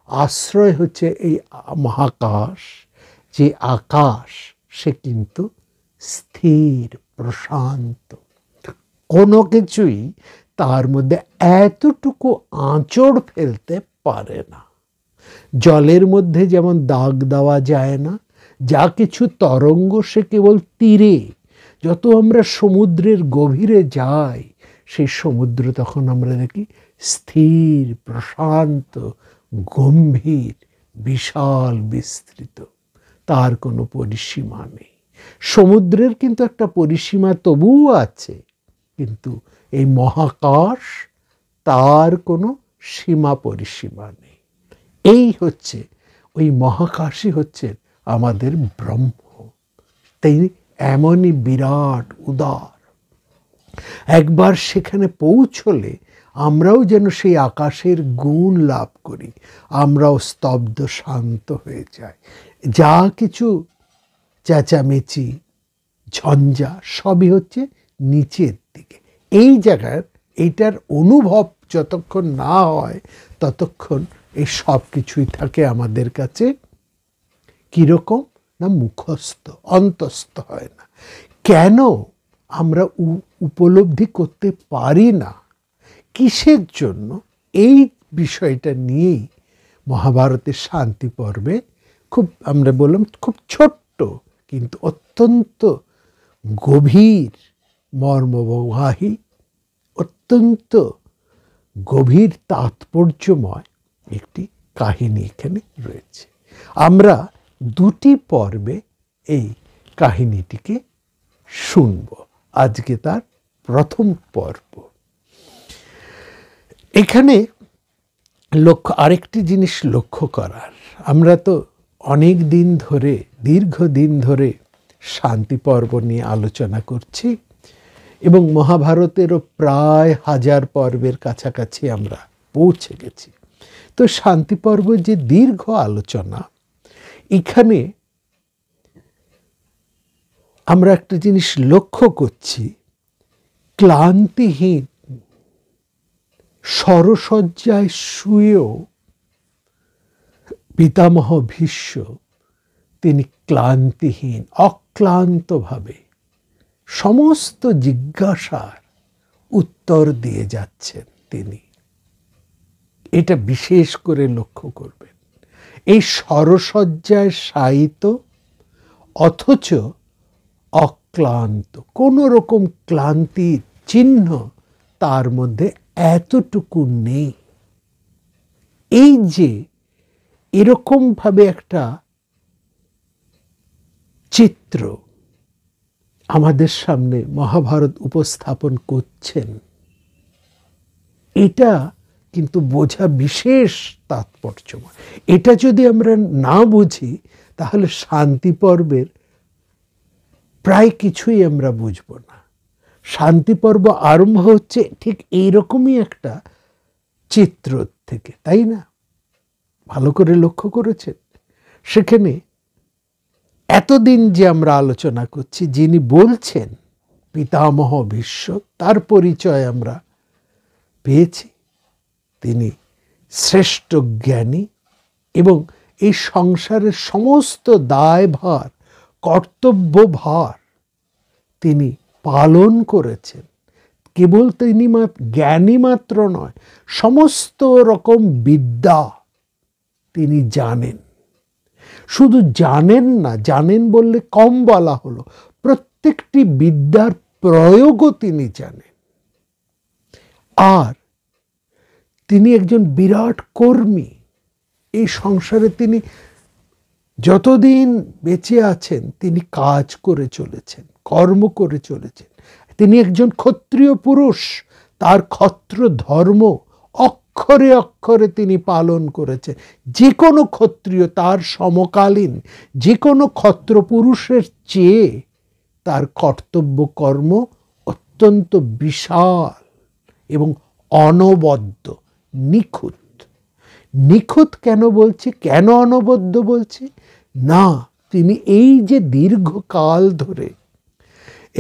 আশ্রয় হচ্ছে এই মহাকাশ। যে আকাশ, সে কিন্তু স্থির প্রশান্ত, কোনো কিছুই তার মধ্যে এতটুকু আঁচড় ফেলতে পারে না। জলের মধ্যে যেমন দাগ দেওয়া যায় না, যা কিছু তরঙ্গ সে কেবল তীরে। যত আমরা সমুদ্রের গভীরে যাই, সেই সমুদ্র তখন আমরা দেখি স্থির প্রশান্ত, গম্ভীর, বিশাল, বিস্তৃত, তার কোনো পরিসীমা নেই। সমুদ্রের কিন্তু একটা পরিসীমা তবুও আছে, কিন্তু এই মহাকাশ তার কোনো সীমা পরিসীমা নেই। এই হচ্ছে ওই মহাকাশই হচ্ছে আমাদের ব্রহ্ম। তাই এমনই বিরাট উদার, একবার সেখানে পৌঁছলে আমরাও যেন সেই আকাশের গুণ লাভ করি, আমরাও স্তব্ধ শান্ত হয়ে যাই। যা কিছু চেঁচামেচি ঝঞ্ঝা সবই হচ্ছে নিচের দিকে। এই জায়গার এইটার অনুভব যতক্ষণ না হয় ততক্ষণ এই সব কিছুই থাকে আমাদের কাছে কীরকম না মুখস্থ, অন্তস্থ হয় না। কেন আমরা উপলব্ধি করতে পারি না, কিসের জন্য, এই বিষয়টা নিয়েই মহাভারতের শান্তি পর্বে খুব, আমরা বললাম খুব ছোট্ট কিন্তু অত্যন্ত গভীর মর্মবহাহী, অত্যন্ত গভীর তাৎপর্যময় একটি কাহিনী এখানে রয়েছে। আমরা দুটি পর্বে এই কাহিনীটিকে শুনব। আজকে তার প্রথম পর্ব। এখানে আরেকটি জিনিস লক্ষ্য করার, আমরা তো অনেক দিন ধরে, দীর্ঘদিন ধরে শান্তি পর্ব নিয়ে আলোচনা করছি এবং মহাভারতেরও প্রায় 1000 পর্বের কাছাকাছি আমরা পৌঁছে গেছি। তো শান্তি পর্ব যে দীর্ঘ আলোচনা, এখানে আমরা একটা জিনিস লক্ষ্য করছি, ক্লান্তিহীন সরসজ্জায় শুয়েও পিতামহ ভীষ্ম তিনি ক্লান্তিহীন অক্লান্তভাবে সমস্ত জিজ্ঞাসার উত্তর দিয়ে যাচ্ছেন তিনি। এটা বিশেষ করে লক্ষ্য করবেন। এই সরসজ্জায় শায়িত অথচ অক্লান্ত, কোনো রকম ক্লান্তির চিহ্ন তার মধ্যে এতটুকু নেই। এই যে এরকমভাবে একটা চিত্র আমাদের সামনে মহাভারত উপস্থাপন করছেন, এটা কিন্তু বোঝা বিশেষ তাৎপর্যময়। এটা যদি আমরা না বুঝি তাহলে শান্তি পর্বের প্রায় কিছুই আমরা বুঝব না। শান্তি পর্ব আরম্ভ হচ্ছে ঠিক এইরকমই একটা চিত্র থেকে, তাই না? ভালো করে লক্ষ্য করেছেন? সেখানে এতদিন যে আমরা আলোচনা করছি, যিনি বলছেন পিতামহ ভীষ্ম, তার পরিচয় আমরা পেয়েছি। তিনি শ্রেষ্ঠ জ্ঞানী এবং এই সংসারের সমস্ত দায়ভার, কর্তব্যভার তিনি পালন করেছেন। কেবল তিনি জ্ঞানী মাত্র নয়, সমস্ত রকম বিদ্যা তিনি জানেন। শুধু জানেন না, জানেন বললে কম বলা হলো, প্রত্যেকটি বিদ্যার প্রয়োগও তিনি জানেন। আর তিনি একজন বিরাট কর্মী। এই সংসারে তিনি যতদিন বেঁচে আছেন তিনি কাজ করে চলেছেন, কর্ম করে চলেছেন। তিনি একজন ক্ষত্রিয় পুরুষ, তার ক্ষত্র ধর্ম অক্ষরে অক্ষরে তিনি পালন করেছেন। যে কোনো ক্ষত্রিয়, তার সমকালীন যে কোনো ক্ষত্র পুরুষের চেয়ে তার কর্তব্য কর্ম অত্যন্ত বিশাল এবং অনবদ্য, নিখুঁত। নিখুঁত কেন বলছি, কেন অনবদ্য বলছি না, তিনি এই যে দীর্ঘকাল ধরে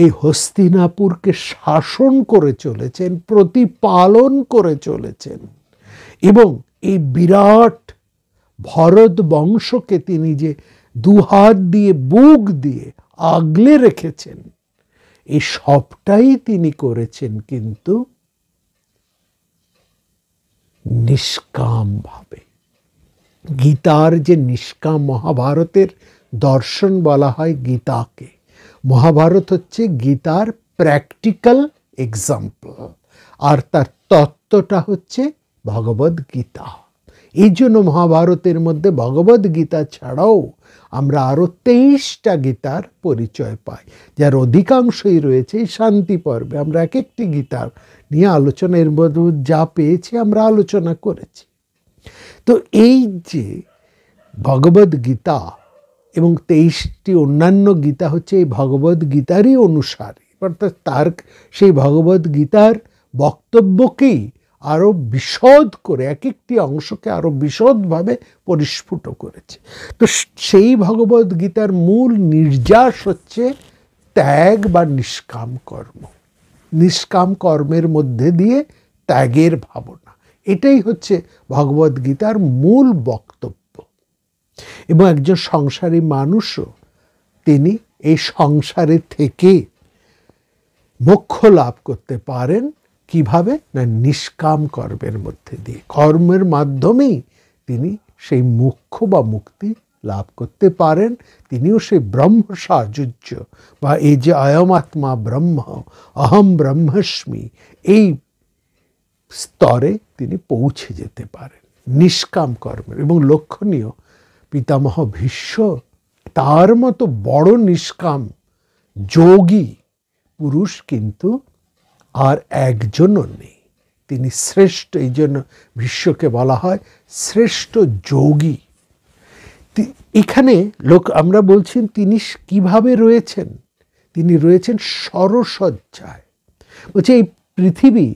এই হস্তিনাপুরকে শাসন করে চলেছেন, প্রতিপালন করে চলেছেন এবং এই বিরাট ভরত বংশকে তিনি যে দুহাত দিয়ে, বুক দিয়ে আগলে রেখেছেন, এই সবটাই তিনি করেছেন কিন্তু নিষ্কাম ভাবে। গীতার যে নিষ্কাম, মহাভারতের দর্শন বলা হয় গীতাকে। মহাভারত হচ্ছে গীতার প্র্যাকটিক্যাল এক্সাম্পল, আর তার তত্ত্বটা হচ্ছে ভগবদ গীতা। এই জন্য মহাভারতের মধ্যে ভগবদ গীতা ছাড়াও আমরা আরও 23টা গীতার পরিচয় পাই, যার অধিকাংশই রয়েছে এই শান্তি পর্বে। আমরা এক একটি গীতার নিয়ে আলোচনার মধ্যে যা পেয়েছি আমরা আলোচনা করেছি। তো এই যে ভগবদ গীতা এবং 23টি অন্যান্য গীতা হচ্ছে এই ভগবদ গীতারই অনুসারী, অর্থাৎ তার সেই ভগবদ গীতার বক্তব্যকেই আরও বিশদ করে এক একটি অংশকে আরও বিশদভাবে পরিস্ফুট করেছে। তো সেই ভগবদ গীতার মূল নির্যাস হচ্ছে ত্যাগ বা নিষ্কাম কর্ম। নিষ্কাম কর্মের মধ্যে দিয়ে ত্যাগের ভাবনা, এটাই হচ্ছে ভগবদ গীতার মূল বক্তব্য। এবং একজন সংসারী মানুষও তিনি এই সংসারে থেকে মোক্ষ লাভ করতে পারেন কিভাবে? না নিষ্কাম কর্মের মধ্যে দিয়ে। কর্মের মাধ্যমেই তিনি সেই মোক্ষ বা মুক্তি লাভ করতে পারেন। তিনিও সেই ব্রহ্ম সাযুজ্য বা এই যে অয়মাত্মা ব্রহ্ম, অহম ব্রহ্মাস্মি, এই স্তরে তিনি পৌঁছে যেতে পারেন নিষ্কাম কর্মের। এবং লক্ষণীয়, পিতামহ ভীষ্ম তার মতো বড় নিষ্কাম যোগী পুরুষ কিন্তু আর একজনও নেই। তিনি শ্রেষ্ঠ, এই জন্য ভীষ্মকে বলা হয় শ্রেষ্ঠ যোগী। এখানে আমরা বলছেন তিনি কিভাবে রয়েছেন? তিনি রয়েছেন সরসজ্জায়। বলছে এই পৃথিবী,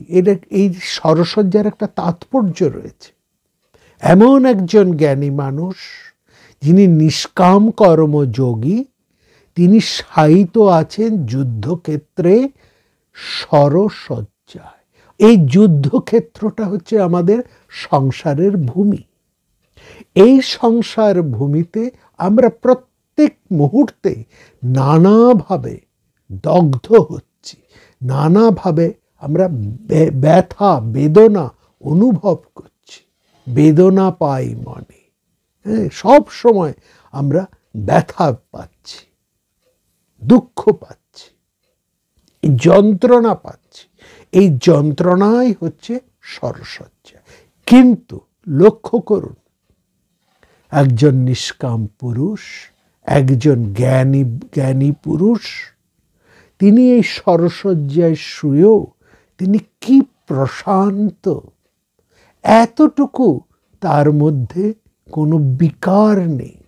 এই সরসজ্জার একটা তাৎপর্য রয়েছে। এমন একজন জ্ঞানী মানুষ যিনি নিষ্কাম কর্মযোগী, তিনি শায়িত আছেন যুদ্ধক্ষেত্রে সরসজ্জায়। এই যুদ্ধক্ষেত্রটা হচ্ছে আমাদের সংসারের ভূমি। এই সংসার ভূমিতে আমরা প্রত্যেক মুহূর্তে নানাভাবে দগ্ধ হচ্ছি, নানাভাবে আমরা ব্যথা বেদনা অনুভব করছি, বেদনা পাই মনে। সব সময় আমরা ব্যথা পাচ্ছি, দুঃখ পাচ্ছি, যন্ত্রণা পাচ্ছি। এই যন্ত্রণাই হচ্ছে সরসজ্জা। কিন্তু লক্ষ্য করুন, একজন নিষ্কাম পুরুষ, একজন জ্ঞানী পুরুষ, তিনি এই সরসজ্জায় শুয়েও তিনি কি প্রশান্ত। এতটুকু তার মধ্যে কোনো বিকার নেই।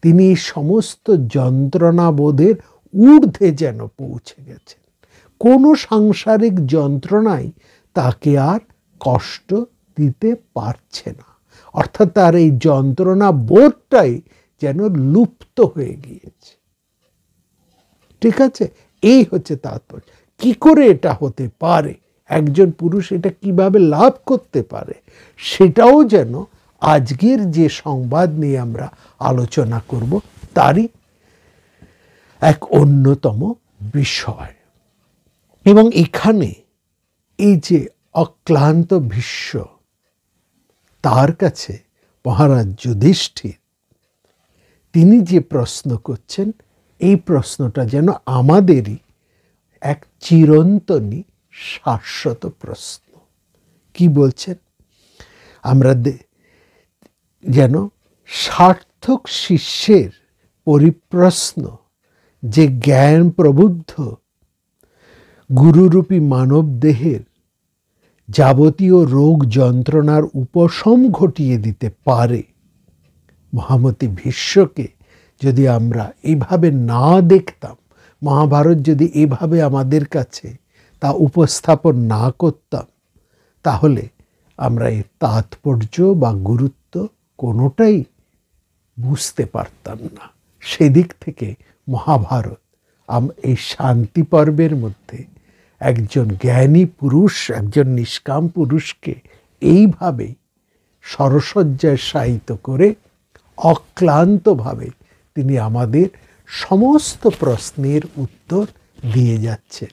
তিনি এই সমস্ত যন্ত্রণাবোধের ঊর্ধ্বে যেন পৌঁছে গেছেন। কোনো সাংসারিক যন্ত্রণাই তাকে আর কষ্ট দিতে পারছে না। অর্থাৎ তার এই যন্ত্রণা বোধটাই যেন লুপ্ত হয়ে গিয়েছে। ঠিক আছে, এই হচ্ছে তাৎপর্য। কি করে এটা হতে পারে, একজন পুরুষ এটা কিভাবে লাভ করতে পারে, সেটাও যেন আজকের যে সংবাদ নিয়ে আমরা আলোচনা করব তারই এক অন্যতম বিষয়। এবং এখানে এই যে অক্লান্ত ভীষ্ম, তার কাছে মহারাজ যুধিষ্ঠির তিনি যে প্রশ্ন করছেন, এই প্রশ্নটা যেন আমাদেরই এক চিরন্তনী শাশ্বত প্রশ্ন। কি বলছেন? আমরা যেন সার্থক শিষ্যের পরিপ্রশ্ন যে জ্ঞান প্রবুদ্ধ গুরুরূপী মানব দেহের যাবতীয় রোগ যন্ত্রণার উপশম ঘটিয়ে দিতে পারে, মহামতি ভীষ্মকে যদি আমরা এইভাবে না দেখতাম, মহাভারত যদি এভাবে আমাদের কাছে তা উপস্থাপন না করতাম, তাহলে আমরা এর তাৎপর্য বা গুরুত্ব কোনোটাই বুঝতে পারতাম না। সেদিক থেকে মহাভারত এই শান্তি পর্বের মধ্যে একজন জ্ঞানী পুরুষ, একজন নিষ্কাম পুরুষকে এইভাবে সরসজ্জায় শায়িত করে অক্লান্তভাবে তিনি আমাদের সমস্ত প্রশ্নের উত্তর দিয়ে যাচ্ছেন।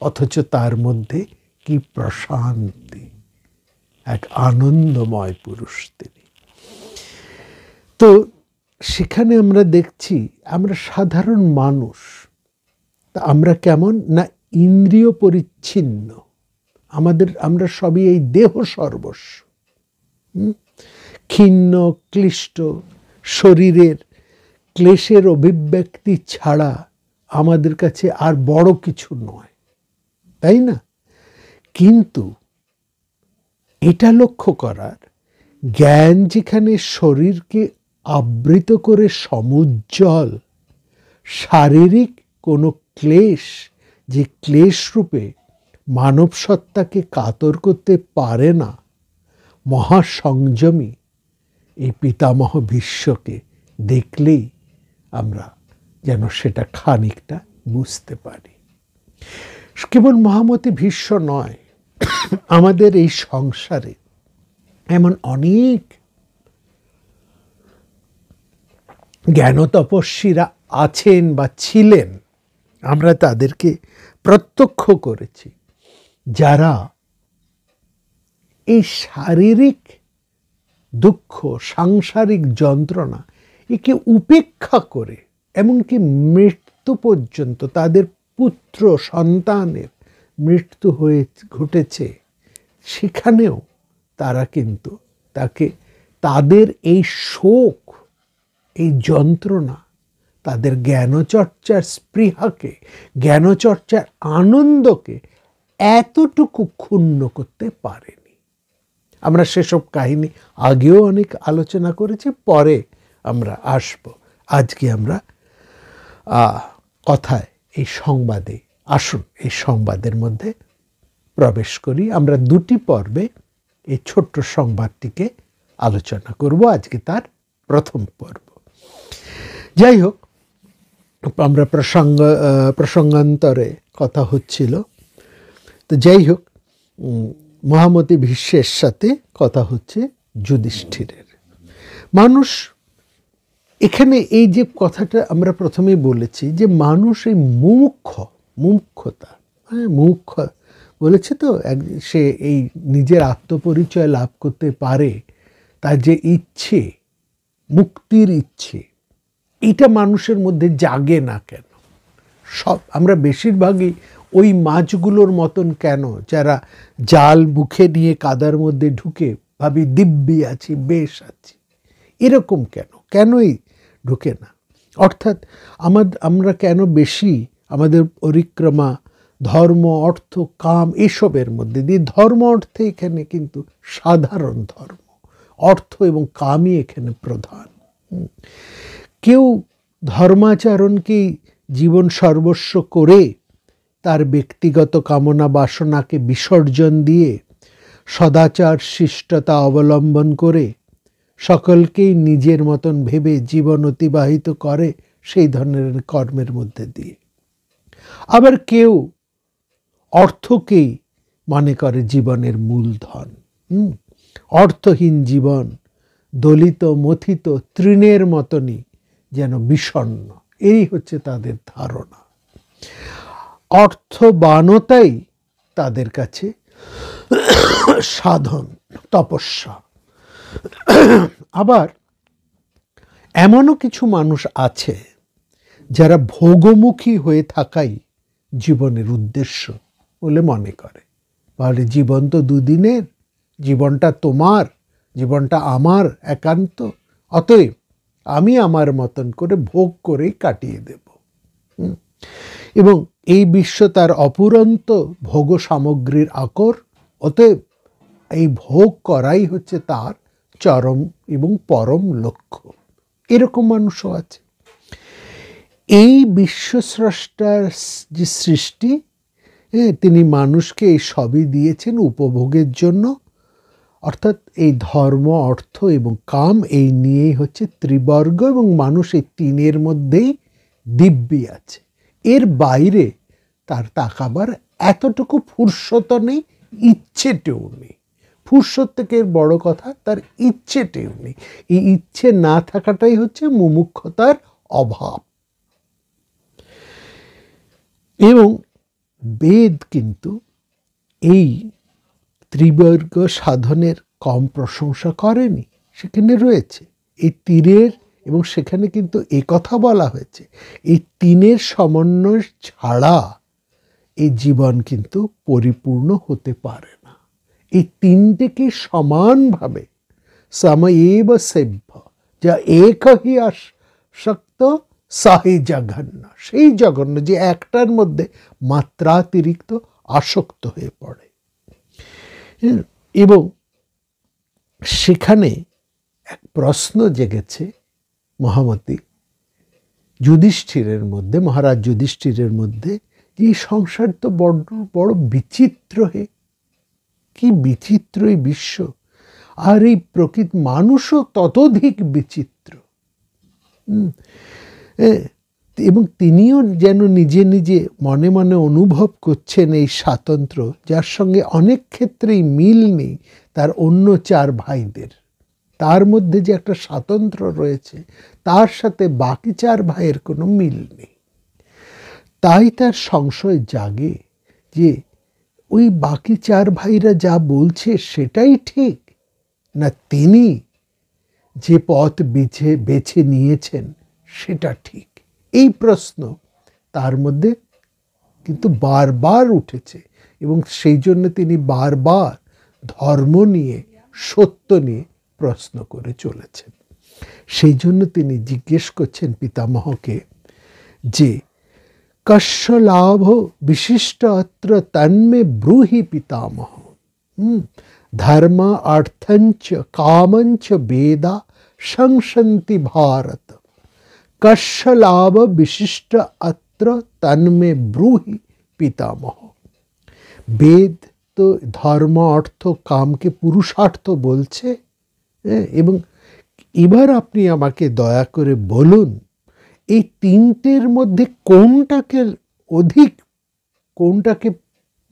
অথচ তার মধ্যে কি প্রশান্তি, এক আনন্দময় পুরুষ তিনি। তো সেখানে আমরা দেখছি আমরা সাধারণ মানুষ, তা আমরা কেমন না ইন্দ্রিয় পরিচ্ছিন্ন, আমরা সবই এই দেহ সর্বস্ব। ক্ষীণ ক্লিষ্ট শরীরের ক্লেশের অভিব্যক্তি ছাড়া আমাদের কাছে আর বড় কিছু নয়, তাই না? কিন্তু এটা লক্ষ্য করার, জ্ঞান যেখানে শরীরকে আবৃত করে সমুজ্জ্বল, শারীরিক কোনো ক্লেশ যে ক্লেশ রূপে মানব সত্তাকে কাতর করতে পারে না, মহাসংযমী এই পিতামহ বিশ্বকে দেখলেই আমরা যেন সেটা খানিকটা বুঝতে পারি। কেবল মহামতি ভীষ্ম নয়, আমাদের এই সংসারে এমন অনেক জ্ঞান তপস্বীরা আছেন বা ছিলেন, আমরা তাদেরকে প্রত্যক্ষ করেছি, যারা এই শারীরিক দুঃখ, সাংসারিক যন্ত্রণা একে উপেক্ষা করে, এমনকি মৃত্যু পর্যন্ত, তাদের পুত্র সন্তানের মৃত্যু ঘটেছে, সেখানেও তারা কিন্তু তাকে তাদের এই শোক, এই যন্ত্রণা, তাদের জ্ঞানচর্চার স্পৃহাকে, জ্ঞানচর্চার আনন্দকে এতটুকু ক্ষুণ্ণ করতে পারেনি। আমরা সেসব কাহিনী আগেও অনেক আলোচনা করেছি, পরে আমরা আসব। আজকে আমরা কথায় এই সংবাদে আসুন, এই সংবাদের মধ্যে প্রবেশ করি। আমরা দুটি পর্বে এই ছোট্ট সংবাদটিকে আলোচনা করব, আজকে তার প্রথম পর্ব। যাই হোক, আমরা প্রসঙ্গান্তরে কথা হচ্ছিল, তো যাই হোক, মহামতি ভীষ্মের সাথে কথা হচ্ছে যুধিষ্ঠিরের। মানুষ এখানে এই যে কথাটা আমরা প্রথমেই বলেছি, যে মানুষ এই মুমুক্ষতা, মুমুক্ষ বলেছে তো, সে এই নিজের আত্মপরিচয় লাভ করতে পারে, তার যে ইচ্ছে, মুক্তির ইচ্ছে, এটা মানুষের মধ্যে জাগে না কেন? আমরা বেশিরভাগই ওই মাছগুলোর মতন কেন, যারা জাল মুখে নিয়ে কাদার মধ্যে ঢুকে ভাবি দিব্যি আছি, বেশ আছি, এরকম কেনই ঢুকে না? অর্থাৎ আমরা কেন বেশি আমাদের পরিক্রমা ধর্ম, অর্থ, কাম এসবের মধ্যে দিয়ে, ধর্ম অর্থে এখানে কিন্তু সাধারণ ধর্ম, অর্থ এবং কামই এখানে প্রধান। কেউ ধর্মাচরণকেই জীবন সর্বস্ব করে তার ব্যক্তিগত কামনা বাসনাকে বিসর্জন দিয়ে সদাচার শিষ্টতা অবলম্বন করে সকলকেই নিজের মতন ভেবে জীবন অতিবাহিত করে সেই ধরনের কর্মের মধ্যে দিয়ে। আবার কেউ অর্থকেই মনে করে জীবনের মূলধন। অর্থহীন জীবন দলিত মথিত তৃণের মতনই যেন বিষণ্ণ, এই হচ্ছে তাদের ধারণা। অর্থবানতাই তাদের কাছে সাধন, তপস্যা। আবার এমনও কিছু মানুষ আছে যারা ভোগমুখী হয়ে থাকাই জীবনের উদ্দেশ্য বলে মনে করে। তাহলে জীবন তো দুদিনের, জীবনটা তোমার, জীবনটা আমার একান্ত, অতএব আমি আমার মতন করে ভোগ করেই কাটিয়ে দেব। এবং এই বিশ্ব তার অপুরন্ত ভোগ সামগ্রীর আকর, অতএব এই ভোগ করাই হচ্ছে তার চরম এবং পরম লক্ষ্য। এরকম মানুষও আছে। এই বিশ্বস্রষ্টার যে সৃষ্টি, তিনি মানুষকে এই সবই দিয়েছেন উপভোগের জন্য, অর্থাৎ এই ধর্ম, অর্থ এবং কাম, এই নিয়েই হচ্ছে ত্রিবর্গ, এবং মানুষ এই তিনের মধ্যেই দিব্যি আছে। এর বাইরে তার তাকাবার এতটুকু ফুরসত নেই, ইচ্ছেটেও নেই। ফুরসত থেকে বড় কথা, তার ইচ্ছেটেও নেই। এই ইচ্ছে না থাকাটাই হচ্ছে মুমুক্ষতার অভাব। এবং বেদ কিন্তু এই ত্রিবর্গ সাধনের কম প্রশংসা করেনি, সেখানে রয়েছে এই তীরের, এবং সেখানে কিন্তু কথা বলা হয়েছে, এই তিনের সমন্বয় ছাড়া এই জীবন কিন্তু পরিপূর্ণ হতে পারে না। এই তিনটেকে সমানভাবে সমএব সেভ্য, যা এক হি আসক্ত সাহি জঘন্য, সেই জঘন্য যে একটার মধ্যে মাত্রাতিরিক্ত আসক্ত হয়ে পড়ে। এবং সেখানে এক প্রশ্ন জেগেছে মহামতি যুধিষ্ঠিরের মধ্যে, মহারাজ যুধিষ্ঠিরের মধ্যে, যে এই সংসার তো বড় বড় বিচিত্র হে, কি বিচিত্র এই বিশ্ব, আর এই প্রকৃত মানুষও ততোধিক বিচিত্র। এবং তিনিও যেন নিজে নিজে মনে মনে অনুভব করছেন এই স্বাতন্ত্র্য, যার সঙ্গে অনেক ক্ষেত্রেই মিল নেই তার অন্য চার ভাইদের। তার মধ্যে যে একটা স্বাতন্ত্র্য রয়েছে, তার সাথে বাকি চার ভাইয়ের কোনো মিল নেই। তাই তার সংশয় জাগে যে ওই বাকি চার ভাইরা যা বলছে সেটাই ঠিক, না তিনি যে পথ বেছে নিয়েছেন সেটা ঠিক। এই প্রশ্ন তার মধ্যে কিন্তু বারবার উঠেছে, এবং সেই জন্য তিনি বারবার ধর্ম নিয়ে, সত্য নিয়ে প্রশ্ন করে চলেছেন। সেই জন্য তিনি জিজ্ঞেস করছেন পিতামহকে যে কস্য লাভ বিশিষ্ট অত্র তন্মে ব্রূহি পিতামহ। ধর্ম অর্থঞ্চ কামঞ্চ বেদা সংসন্তি ভারত, কস্য লাভ বিশিষ্ট অত্র তন্মে ব্রূহি পিতামহ। বেদ তো ধর্ম অর্থ কামকে পুরুষার্থ বলছে, এবং এবার আপনি আমাকে দয়া করে বলুন এই তিনটের মধ্যে কোনটাকে অধিক, কোনটাকে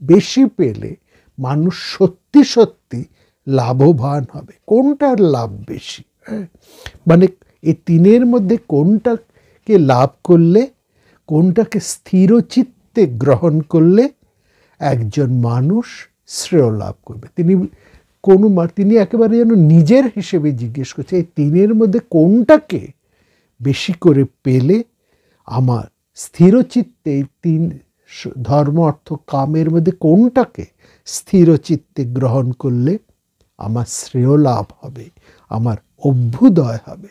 বেশি পেলে মানুষ সত্যি সত্যি লাভবান হবে, কোনটার লাভ বেশি? মানে এই তিনের মধ্যে কোনটাকে লাভ করলে, কোনটাকে স্থিরচিত্তে গ্রহণ করলে একজন মানুষ শ্রেয় লাভ করবে? তিনি একেবারে যেন নিজের হিসেবে জিজ্ঞেস করছে এই তিনের মধ্যে কোনটাকে বেশি করে পেলে আমার স্থিরচিত্তে, এই তিন ধর্ম অর্থ কামের মধ্যে কোনটাকে স্থিরচিত্তে গ্রহণ করলে আমার শ্রেয় লাভ হবে, আমার অভ্যুদয় হবে।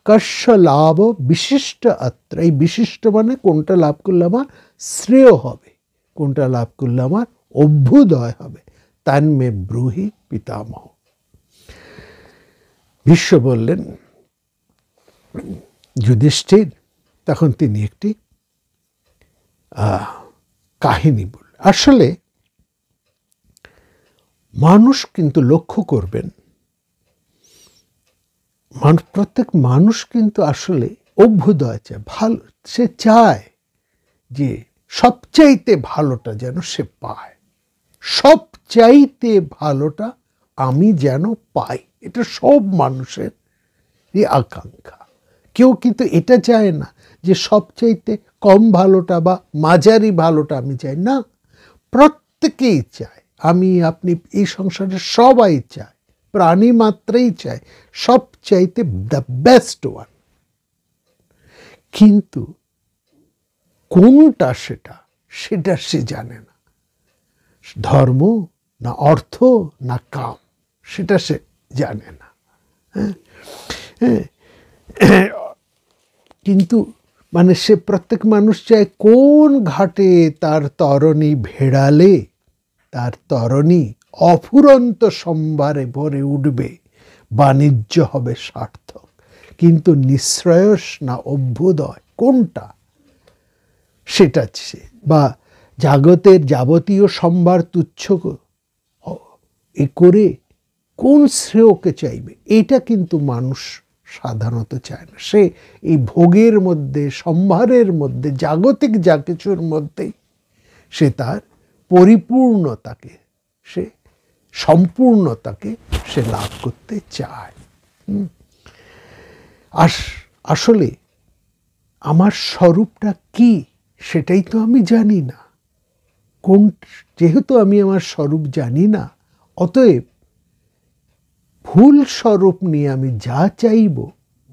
কস্য লাভ বিশিষ্ট অত্র, এই বিশিষ্ট মানে কোনটা লাভ করলে আমার শ্রেয় হবে, কোনটা লাভ করলে আমার অভ্যুদয় হবে। তন্মে ব্রূহি পিতামহ। ভীষ্ম বললেন যুধিষ্ঠির, তখন তিনি একটি কাহিনী বললেন। আসলে মানুষ কিন্তু লক্ষ্য করবেন, প্রত্যেক মানুষ কিন্তু আসলে অভ্যুদয় চায়, ভালো, সে চায় যে সবচাইতে ভালোটা যেন সে পায়, সবচাইতে ভালোটা আমি যেন পাই, এটা সব মানুষের আকাঙ্ক্ষা। কেউ কিন্তু এটা চায় না যে সবচাইতে কম ভালোটা বা মাঝারি ভালোটা আমি চাই না, প্রত্যেকেই চায়, আমি আপনি এই সংসারে সবাই চায়, প্রাণী মাত্রেই চায় সবচাইতে দ্য বেস্ট ওয়ান। কিন্তু কোনটা সেটা সে জানে না, ধর্ম না অর্থ না কাম, সেটা সে জানে না। কিন্তু মানে সে প্রত্যেক মানুষ চায় কোন ঘাটে তার তরণী ভেড়ালে তার তরণী অফুরন্ত সম্ভারে ভরে উঠবে, বাণিজ্য হবে সার্থক। কিন্তু নিঃশ্রেয়স না অভ্যুদয় কোনটা, সেটা বা জাগতের যাবতীয় সম্ভার তুচ্ছ এ করে কোন শ্রেয়কে চাইবে, এটা কিন্তু মানুষ সাধারণত চায় না। সে এই ভোগের মধ্যে, সম্ভারের মধ্যে, জাগতিক যা কিছুর মধ্যেই সে তার পরিপূর্ণতাকে, সে সম্পূর্ণতাকে সে লাভ করতে চায়। আসলে আমার স্বরূপটা কি সেটাই তো আমি জানি না। যেহেতু আমি আমার স্বরূপ জানি না, অতএব ভুল স্বরূপ নিয়ে আমি যা চাইব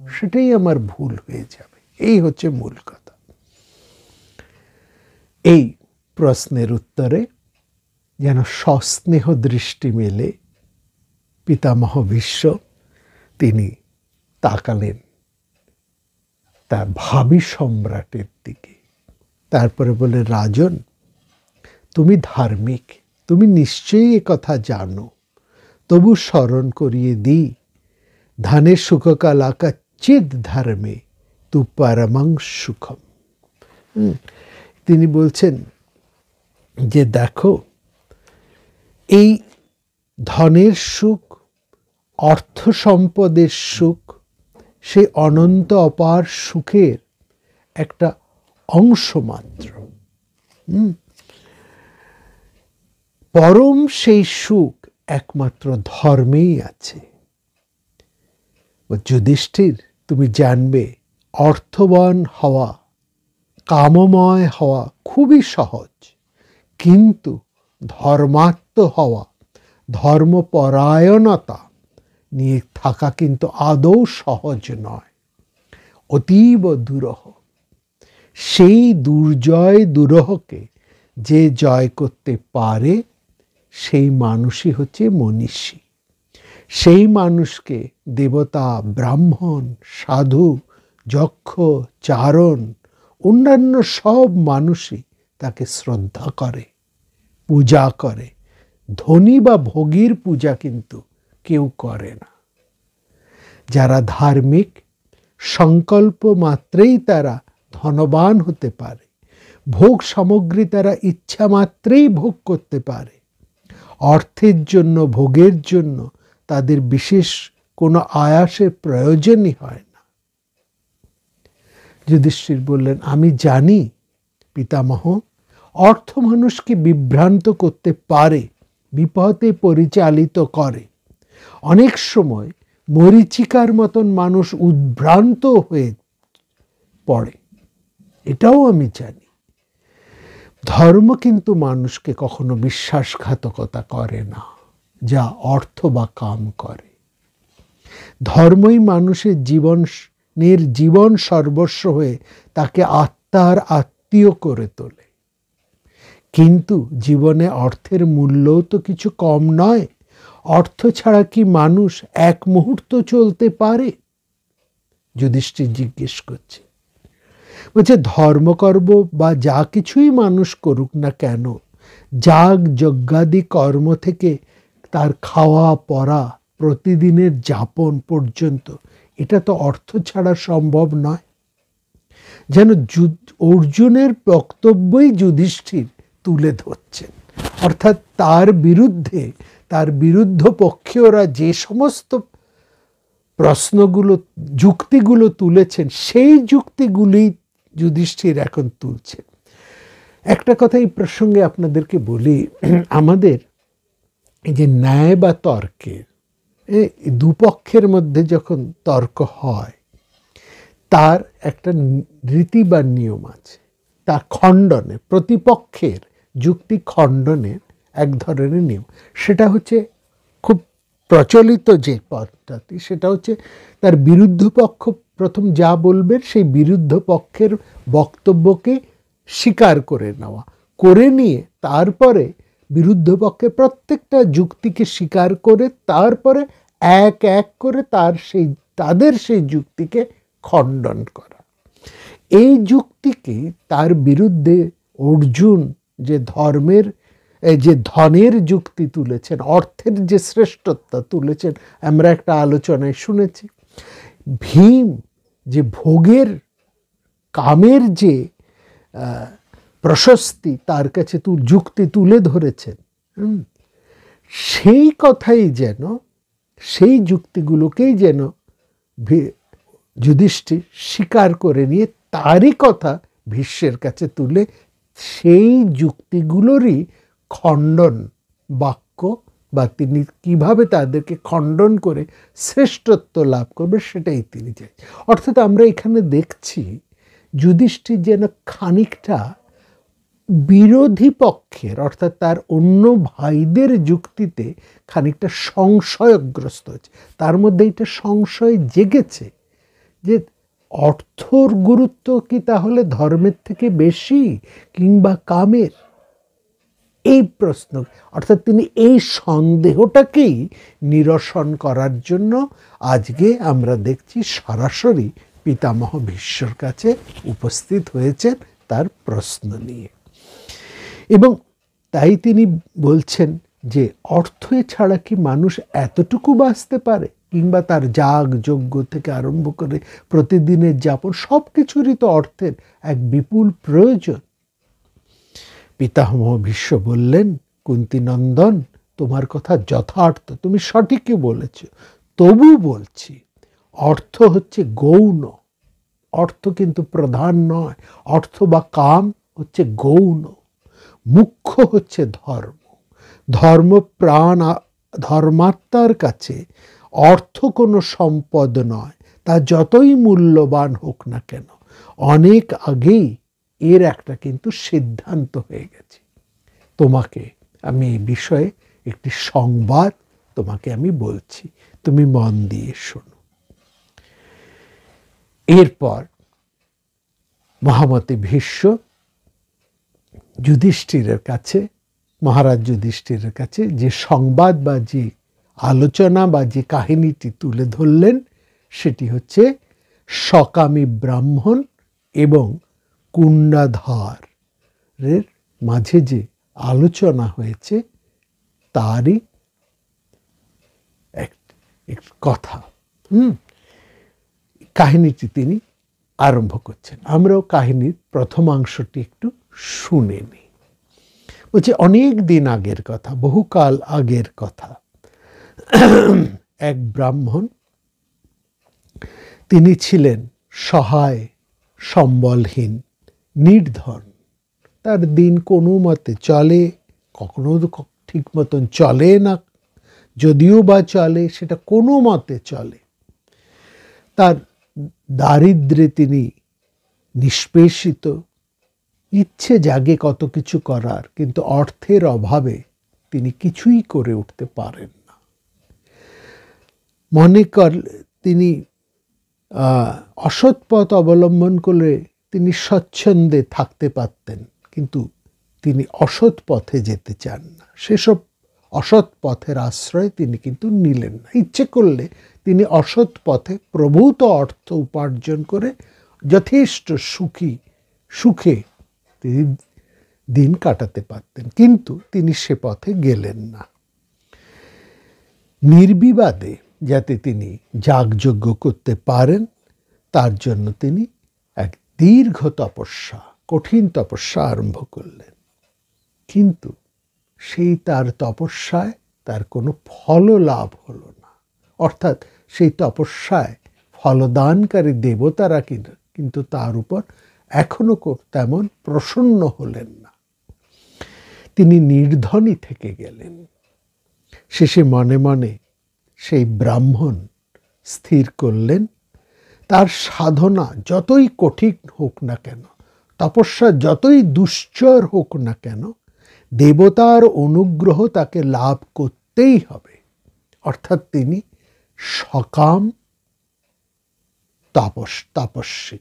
সেটাই আমার ভুল হয়ে যাবে। এই হচ্ছে মূল কথা। এই প্রশ্নের উত্তরে যেন সস্নেহ দৃষ্টি মেলে পিতামহ ভীষ্ম তিনি তাকালেন তার ভাবী সম্রাটের দিকে, তারপরে বলে, রাজন, তুমি ধার্মিক, তুমি নিশ্চয়ই এ কথা জানো, তবু স্মরণ করিয়ে দিই, ধানের সুখকালা কচ্চিদ ধর্মে তু পরমং সুখম। তিনি বলছেন যে দেখো, এই ধনের সুখ, অর্থ সম্পদের সুখ, সেই অনন্ত অপার সুখের একটা অংশ মাত্র। পরম সেই সুখ একমাত্র ধর্মেই আছে। যুধিষ্ঠির, তুমি জানবে অর্থবান হওয়া, কামময় হওয়া খুবই সহজ, কিন্তু ধর্মাত্ম হওয়া, ধর্মপরায়ণতা নিয়ে থাকা কিন্তু আদৌ সহজ নয়, অতীব দুরূহ। সেই দুর্জয় দুরূহকে যে জয় করতে পারে সেই মানুষই হচ্ছে মনীষী। সেই মানুষকে দেবতা, ব্রাহ্মণ, সাধু, যক্ষ, চারণ, অন্যান্য সব মানুষই তাকে শ্রদ্ধা করে, পূজা করে। ধনী বা ভোগীর পূজা কিন্তু কেউ করে না। যারা ধার্মিক, সংকল্প মাত্রেই তারা ধনবান হতে পারে, ভোগ সামগ্রী তারা ইচ্ছা মাত্রেই ভোগ করতে পারে। অর্থের জন্য, ভোগের জন্য তাদের বিশেষ কোনো আয়াসের প্রয়োজনই হয় না। যুধিষ্ঠির বললেন, আমি জানি পিতামহ, অর্থ মানুষকে বিভ্রান্ত করতে পারে, বিপথে পরিচালিত করে। অনেক সময় মরীচিকার মতন মানুষ উদ্ভ্রান্ত হয়ে পড়ে, এটাও আমি জানি। ধর্ম কিন্তু মানুষকে কখনো বিশ্বাসঘাতকতা করে না, যা অর্থ বা কাম করে। ধর্মই মানুষের জীবন সর্বস্ব হয়ে তাকে আত্মার আত্মীয় করে তোলে। কিন্তু জীবনে অর্থের মূল্যও তো কিছু কম নয়। অর্থ ছাড়া কি মানুষ এক মুহূর্ত চলতে পারে? যুধিষ্ঠির জিজ্ঞেস করছে। বলছে, ধর্মকর্ম বা যা কিছুই মানুষ করুক না কেন, যাগ যজ্ঞাদি কর্ম থেকে তার খাওয়া পরা, প্রতিদিনের যাপন পর্যন্ত, এটা তো অর্থ ছাড়া সম্ভব নয়। যেন অর্জুনের বক্তব্যই যুধিষ্ঠির তুলে ধরছেন। অর্থাৎ তার বিরুদ্ধ পক্ষীয়রা যে সমস্ত প্রশ্নগুলো, যুক্তিগুলো তুলেছেন, সেই যুক্তিগুলি যুধিষ্ঠির এখন তুলছেন। একটা কথা এই প্রসঙ্গে আপনাদেরকে বলি, আমাদের এই যে ন্যায় বা তর্কের, দুপক্ষের মধ্যে যখন তর্ক হয়, তার একটা রীতি বা নিয়ম আছে। তা খণ্ডনে, প্রতিপক্ষের যুক্তি খণ্ডনের এক ধরনের নিয়ম। সেটা হচ্ছে খুব প্রচলিত যে পদ্ধতি, সেটা হচ্ছে তার বিরুদ্ধ পক্ষ প্রথম যা বলবেন সেই বিরুদ্ধ পক্ষের বক্তব্যকে স্বীকার করে নেওয়া, করে নিয়ে তারপরে বিরুদ্ধ পক্ষের প্রত্যেকটা যুক্তিকে স্বীকার করে তারপরে এক এক করে তাদের সেই যুক্তিকে খণ্ডন করা। এই যুক্তিকে তার বিরুদ্ধে অর্জুন যে ধনের যুক্তি তুলেছেন, অর্থের যে শ্রেষ্ঠত্ব তুলেছেন, আমরা একটা আলোচনায় শুনেছি। ভীম যে ভোগের, কামের যে প্রশস্তি তার কাছে যুক্তি তুলে ধরেছেন, সেই কথাই যেন, সেই যুক্তিগুলোকেই যেন যুধিষ্ঠির স্বীকার করে নিয়ে তারই কথা ভীষ্মের কাছে তুলে সেই যুক্তিগুলোরই খণ্ডন বাক্য, বা তিনি কিভাবে তাদেরকে খণ্ডন করে শ্রেষ্ঠত্ব লাভ করবে সেটাই তিনি চাই। অর্থাৎ আমরা এখানে দেখছি যুধিষ্ঠির যেন খানিকটা বিরোধী পক্ষের, অর্থাৎ তার অন্য ভাইদের যুক্তিতে খানিকটা সংশয়গ্রস্ত হচ্ছে। তার মধ্যে এটা সংশয় জেগেছে যে অর্থর গুরুত্ব কি তাহলে ধর্মের থেকে বেশি, কিংবা কামের? এই প্রশ্ন, অর্থাৎ তিনি এই সন্দেহটাকেই নিরসন করার জন্য আজকে আমরা দেখছি সরাসরি পিতামহ ভীষ্মর কাছে উপস্থিত হয়েছেন তার প্রশ্ন নিয়ে। এবং তাই তিনি বলছেন যে অর্থ ছাড়া কি মানুষ এতটুকু বাঁচতে পারে, কিংবা তার যাগ যজ্ঞ থেকে আরম্ভ করে প্রতিদিনের যাপন সব কিছুরই তো অর্থের এক বিপুল প্রয়োজন। পিতামহ ভীষ্ম বললেন, কুন্তীনন্দন, তোমার কথা যথার্থ, তুমি সঠিকই বলেছ, তবু বলছি অর্থ হচ্ছে গৌণ, অর্থ কিন্তু প্রধান নয়। অর্থ বা কাম হচ্ছে গৌণ, মুখ্য হচ্ছে ধর্ম। ধর্মপ্রাণ ধর্মাত্মার কাছে অর্থ কোনো সম্পদ নয়, তা যতই মূল্যবান হোক না কেন। অনেক আগেই এর একটা কিন্তু সিদ্ধান্ত হয়ে গেছে। তোমাকে আমি এই বিষয়ে একটি সংবাদ তোমাকে আমি বলছি, তুমি মন দিয়ে শোনো। এরপর মহামতি ভীষ্ম যুধিষ্ঠিরের কাছে, মহারাজ যুধিষ্ঠিরের কাছে যে সংবাদ বা যে আলোচনা বা যে কাহিনীটি তুলে ধরলেন, সেটি হচ্ছে সকামী ব্রাহ্মণ এবং কুণ্ডাধরের মাঝে যে আলোচনা হয়েছে তারই এক কথা। কাহিনীটি তিনি আরম্ভ করছেন। আমরাও কাহিনীর প্রথমাংশটি একটু শুনে নিই। বলছে, অনেক দিন আগের কথা, বহুকাল আগের কথা। এক ব্রাহ্মণ, তিনি ছিলেন সহায়, সম্বলহীন, নির্ধন। তার দিন কোনো মতে চলে, কখনো ঠিক মতন চলে না, যদিও বা চলে সেটা কোনো মতে চলে। তার দারিদ্র্যে তিনি নিষ্পেষিত, ইচ্ছে জাগে কত কিছু করার, কিন্তু অর্থের অভাবে তিনি কিছুই করে উঠতে পারেন না। মনে কর তিনি অসৎ পথ অবলম্বন করলে তিনি স্বচ্ছন্দে থাকতে পারতেন, কিন্তু তিনি অসৎ পথে যেতে চান না। সেসব অসৎ পথের আশ্রয় তিনি কিন্তু নিলেন না। ইচ্ছে করলে তিনি অসৎ পথে প্রভূত অর্থ উপার্জন করে যথেষ্ট সুখে তিনি দিন কাটাতে পারতেন, কিন্তু তিনি সে পথে গেলেন না। নির্বিবাদে যাতে তিনি যাগযজ্ঞ করতে পারেন, তার জন্য তিনি এক দীর্ঘ তপস্যা, কঠিন তপস্যা আরম্ভ করলেন। কিন্তু সেই তার তপস্যায় তার কোনো ফল লাভ হলো না। অর্থাৎ সেই তপস্যায় ফলদানকারী দেবতারা কিন্তু তার উপর এখনো তেমন প্রসন্ন হলেন না। তিনি নির্ধনই থেকে গেলেন। শেষে মনে মনে সেই ব্রাহ্মণ স্থির করলেন, তার সাধনা যতই কঠিন হোক না কেন, তপস্যা যতই দুশ্চর হোক না কেন, দেবতার অনুগ্রহ তাকে লাভ করতেই হবে। অর্থাৎ তিনি সকাম তপস্বী।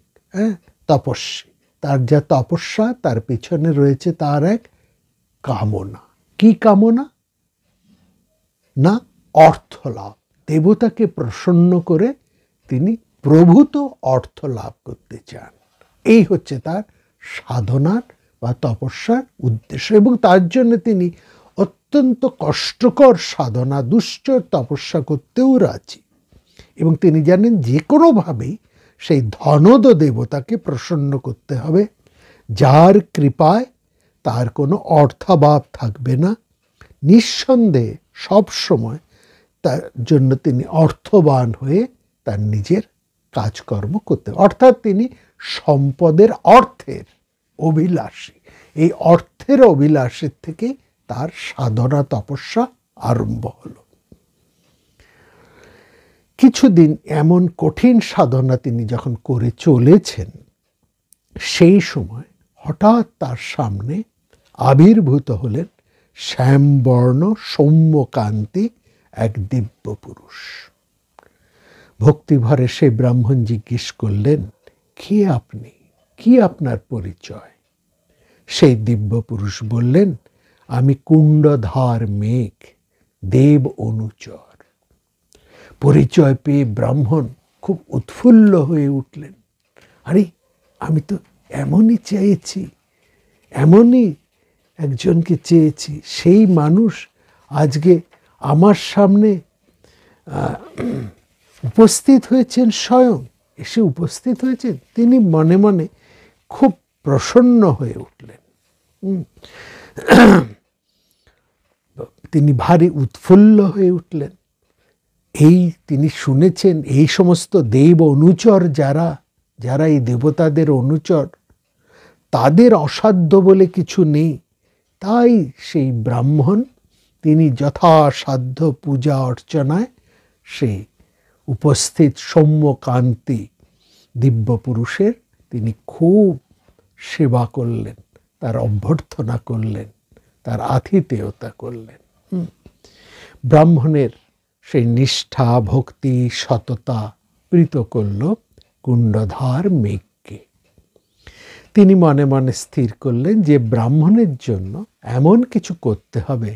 তার যা তপস্যা, তার পেছনে রয়েছে তার এক কামনা। কি কামনা? না অর্থ লাভ। দেবতাকে প্রসন্ন করে তিনি প্রভূত অর্থ লাভ করতে চান। এই হচ্ছে তার সাধনার বা তপস্যার উদ্দেশ্য। এবং তার জন্য তিনি অত্যন্ত কষ্টকর সাধনা, দুশ্চর তপস্যা করতেও রাজি। এবং তিনি জানেন যে কোনোভাবেই সেই ধনদ দেবতাকে প্রসন্ন করতে হবে, যার কৃপায় তার কোনো অর্থাভাব থাকবে না। নিঃসন্দেহে সবসময় তার জন্য তিনি অর্থবান হয়ে তার নিজের কাজকর্ম করতে, অর্থাৎ তিনি সম্পদের, অর্থের অভিলাষী। এই অর্থের অভিলাষের থেকে তার সাধনা তপস্যা আরম্ভ হলো। কিছুদিন এমন কঠিন সাধনা তিনি যখন করে চলেছেন, সেই সময় হঠাৎ তার সামনে আবির্ভূত হলেন শ্যামবর্ণ সৌম্যকান্তি এক দিব্য পুরুষ। ভক্তিভরে সেই ব্রাহ্মণ জিজ্ঞেস করলেন, কে আপনি? কি আপনার পরিচয়? সেই দিব্য পুরুষ বললেন, আমি কুণ্ডধার মেঘ, দেব অনুচর। পরিচয় পেয়ে ব্রাহ্মণ খুব উৎফুল্ল হয়ে উঠলেন। আরে আমি তো এমনই চেয়েছি, এমনই একজনকে চেয়েছি, সেই মানুষ আজকে আমার সামনে উপস্থিত হয়েছেন, স্বয়ং এসে উপস্থিত হয়েছেন। তিনি মনে মনে খুব প্রসন্ন হয়ে উঠলেন। তিনি ভারী উৎফুল্ল হয়ে উঠলেন। তিনি শুনেছেন এই সমস্ত দেব অনুচর যারা যারা এই দেবতাদের অনুচর, তাদের অসাধ্য বলে কিছু নেই। তাই সেই ব্রাহ্মণ তিনি যথাসাধ্য পূজা অর্চনায় সেই উপস্থিত সৌম্যকান্তি দিব্য পুরুষের তিনি খুব সেবা করলেন, তার অভ্যর্থনা করলেন, তার আতিথেয়তা করলেন। ব্রাহ্মণের সেই নিষ্ঠা, ভক্তি, সততা প্রীত করল কুণ্ডধার মেঘকে। তিনি মনে মনে স্থির করলেন যে ব্রাহ্মণের জন্য এমন কিছু করতে হবে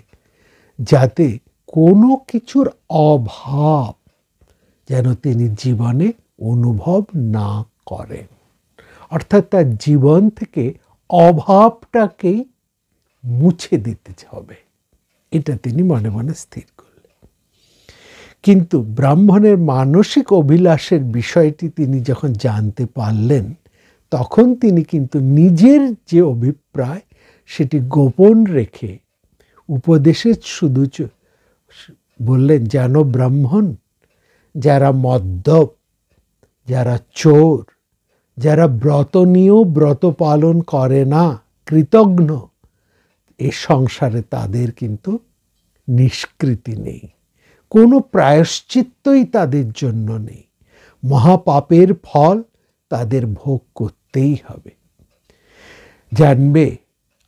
যাতে কোনো কিছুর অভাব যেন তিনি জীবনে অনুভব না করেন। অর্থাৎ তার জীবন থেকে অভাবটাকেই মুছে দিতে হবে, এটা তিনি মনে মনে স্থির করলেন। কিন্তু ব্রাহ্মণের মানসিক অভিলাষের বিষয়টি তিনি যখন জানতে পারলেন, তখন তিনি কিন্তু নিজের যে অভিপ্রায় সেটি গোপন রেখে উপদেশে শুধু বললেন, যেন ব্রাহ্মণ যারা মদ্যপ, যারা চোর, যারা ব্রত নিয়েও ব্রত পালন করে না, কৃতঘ্ন, এ সংসারে তাদের কিন্তু নিষ্কৃতি নেই, কোনো প্রায়শ্চিত্তই তাদের জন্য নেই, মহাপাপের ফল তাদের ভোগ করতেই হবে। জানবে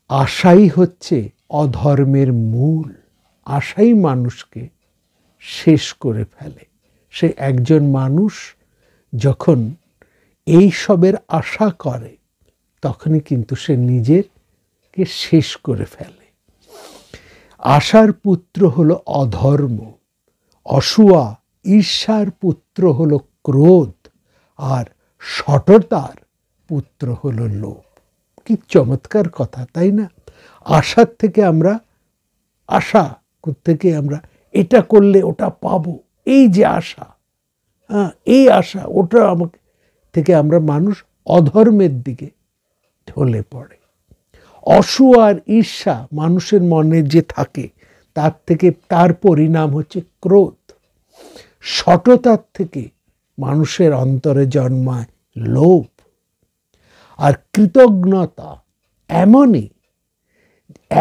আশাই হচ্ছে অধর্মের মূল, আশাই মানুষকে শেষ করে ফেলে। সে একজন মানুষ যখন এই সবের আশা করে তখনই কিন্তু সে নিজেরকে শেষ করে ফেলে। আশার পুত্র হলো অধর্ম, অসূয়া ঈর্ষার পুত্র হলো ক্রোধ, আর সটতার পুত্র হলো লোভ। কি চমৎকার কথা, তাই না? আশার থেকে আমরা এটা করলে ওটা পাবো, এই যে আশা, এই আশা, ওটা আমাকে থেকে আমরা মানুষ অধর্মের দিকে ঢলে পড়ে। অসূয়া আর ঈর্ষা মানুষের মনে যে থাকে, তার থেকে তার পরিণাম হচ্ছে ক্রোধ। সটতার থেকে মানুষের অন্তরে জন্মায় লোভ। আর কৃতজ্ঞতা এমনই,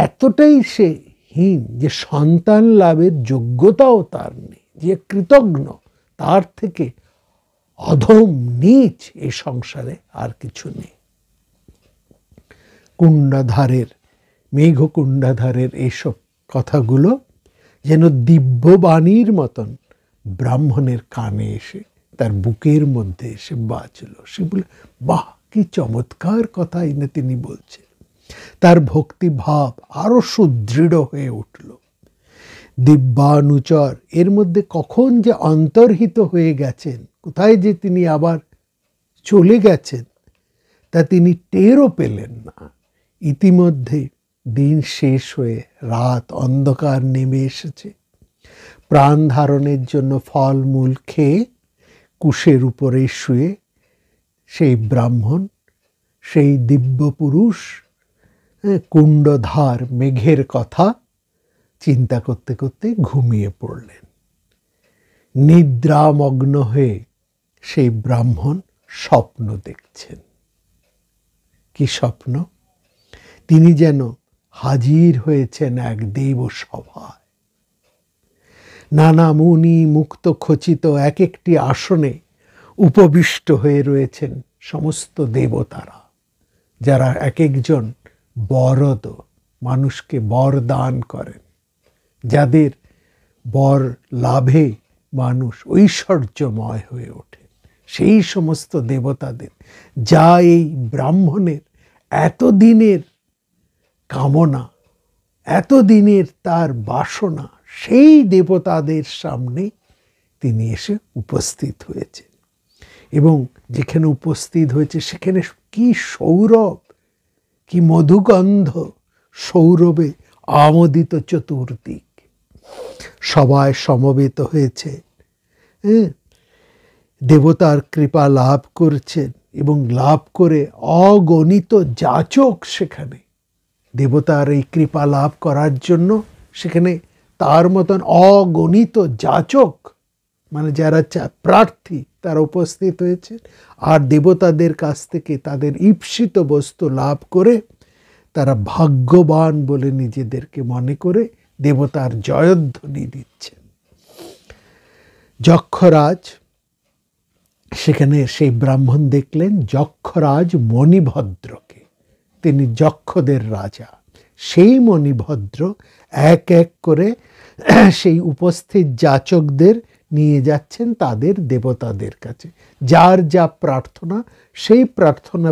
এতটাই সে হীন যে সন্তান লাভের যোগ্যতাও তার নেই। যে কৃতজ্ঞ, তার থেকে অধম নীচ এই সংসারে আর কিছু নেই। মেঘকুণ্ডাধারের এইসব কথাগুলো যেন দিব্যবাণীর মতন ব্রাহ্মণের কানে এসে তার বুকের মধ্যে এসে বাজল। সে বলে, বাহ, কি চমৎকার কথা এনে তিনি বলছেন। তার ভক্তি ভাব আরো সুদৃঢ় হয়ে উঠল। দিব্যানুচর এর মধ্যে কখন যে অন্তর্হিত হয়ে গেছেন, কোথায় যে তিনি আবার চলে গেছেন, তা তিনি টেরও পেলেন না। ইতিমধ্যে দিন শেষ হয়ে রাত অন্ধকার নেমে এসেছে। প্রাণ ধারণের জন্য ফলমূল খেয়ে কুশের উপরে শুয়ে সেই ব্রাহ্মণ, সেই দিব্য পুরুষ কুণ্ডধার মেঘের কথা চিন্তা করতে করতে ঘুমিয়ে পড়লেন। নিদ্রামগ্ন হয়ে সেই ব্রাহ্মণ স্বপ্ন দেখছেন। কি স্বপ্ন? তিনি যেন হাজির হয়েছেন এক দেব সভায়। নানা মুনি মুক্ত খচিত এক একটি আসনে উপবিষ্ট হয়ে রয়েছেন সমস্ত দেবতারা, যারা এক একজন বরদ, মানুষকে বর দান করেন, যাদের বর লাভে মানুষ ঐশ্বর্যময় হয়ে ওঠে। সেই সমস্ত দেবতাদের, যা এই ব্রাহ্মণের এতদিনের কামনা, এতদিনের তার বাসনা সেই দেবতাদের সামনে তিনি এসে উপস্থিত হয়েছে। এবং যেখানে উপস্থিত হয়েছে সেখানে কি সৌরভ, কি মধুগন্ধ, সৌরভে আমোদিত চতুর্দিক, সবাই সমবেত হয়েছে, দেবতার কৃপা লাভ করছেন এবং লাভ করে অগণিত যাচক সেখানে দেবতার এই কৃপা লাভ করার জন্য সেখানে তার মতন অগণিত যাচক, মানে যারা প্রার্থী তারা উপস্থিত হয়েছে। আর দেবতাদের কাছ থেকে তাদের ঈপ্সিত বস্তু লাভ করে তারা ভাগ্যবান বলে নিজেদেরকে মনে করে দেবতার জয়ধ্বনি দিচ্ছেন। যক্ষরাজ সেখানে সেই ব্রাহ্মণ দেখলেন যক্ষরাজ মণিভদ্রকে, তিনি যক্ষদের রাজা। সেই মণিভদ্র এক এক করে সেই উপস্থিত যাচকদের নিয়ে যাচ্ছেন তাদের দেবতাদের কাছে। যার যা প্রার্থনা সেই প্রার্থনা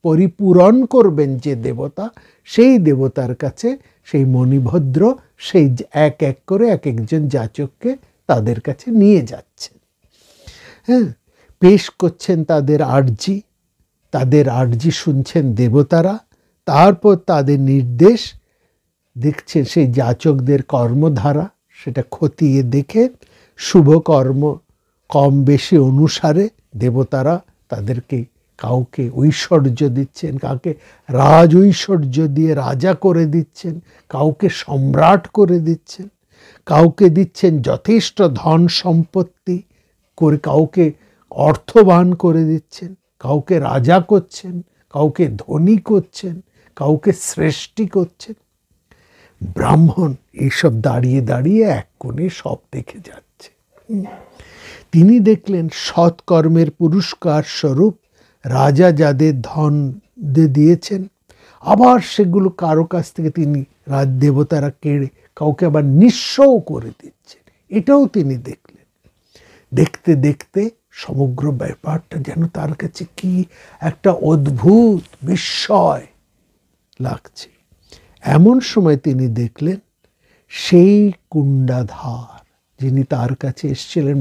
পরিপূরণ করবেন যে দেবতা, সেই দেবতার কাছে সেই মণিভদ্র সেই এক এক করে এক একজন যাচককে তাদের কাছে নিয়ে যাচ্ছেন। হ্যাঁ, পেশ করছেন তাদের আর্জি, তাদের আর্জি শুনছেন দেবতারা, তারপর তাদের নির্দেশ দেখছেন সেই যাচকদের কর্মধারা, সেটা খতিয়ে দেখে শুভ কর্ম কম বেশি অনুসারে দেবতারা তাদেরকে কাউকে ঐশ্বর্য দিচ্ছেন, কাউকে রাজ ঐশ্বর্য দিয়ে রাজা করে দিচ্ছেন, কাউকে সম্রাট করে দিচ্ছেন, কাউকে দিচ্ছেন যথেষ্ট ধন সম্পত্তি করে, কাউকে অর্থবান করে দিচ্ছেন, কাউকে রাজা করছেন, কাউকে ধনী করছেন, কাউকে সৃষ্টি করছেন। ব্রাহ্মণ এইসব দাঁড়িয়ে দাঁড়িয়ে এক কোণে সব দেখে যাচ্ছে। তিনি দেখলেন সৎকর্মের পুরস্কার স্বরূপ রাজা যাদের ধন দিয়েছেন, আবার সেগুলো কারো কাছ থেকে তিনি রাজ দেবতারা কেড়ে কাউকে আবার নিঃস্বও করে দিচ্ছেন। এটাও তিনি দেখলেন। দেখতে দেখতে সমগ্র ব্যাপারটা যেন তার কাছে কি একটা অদ্ভুত বিস্ময় লাগছে। এমন সময় তিনি দেখলেন সেই কুণ্ডাধার, যিনি তার কাছে এসেছিলেন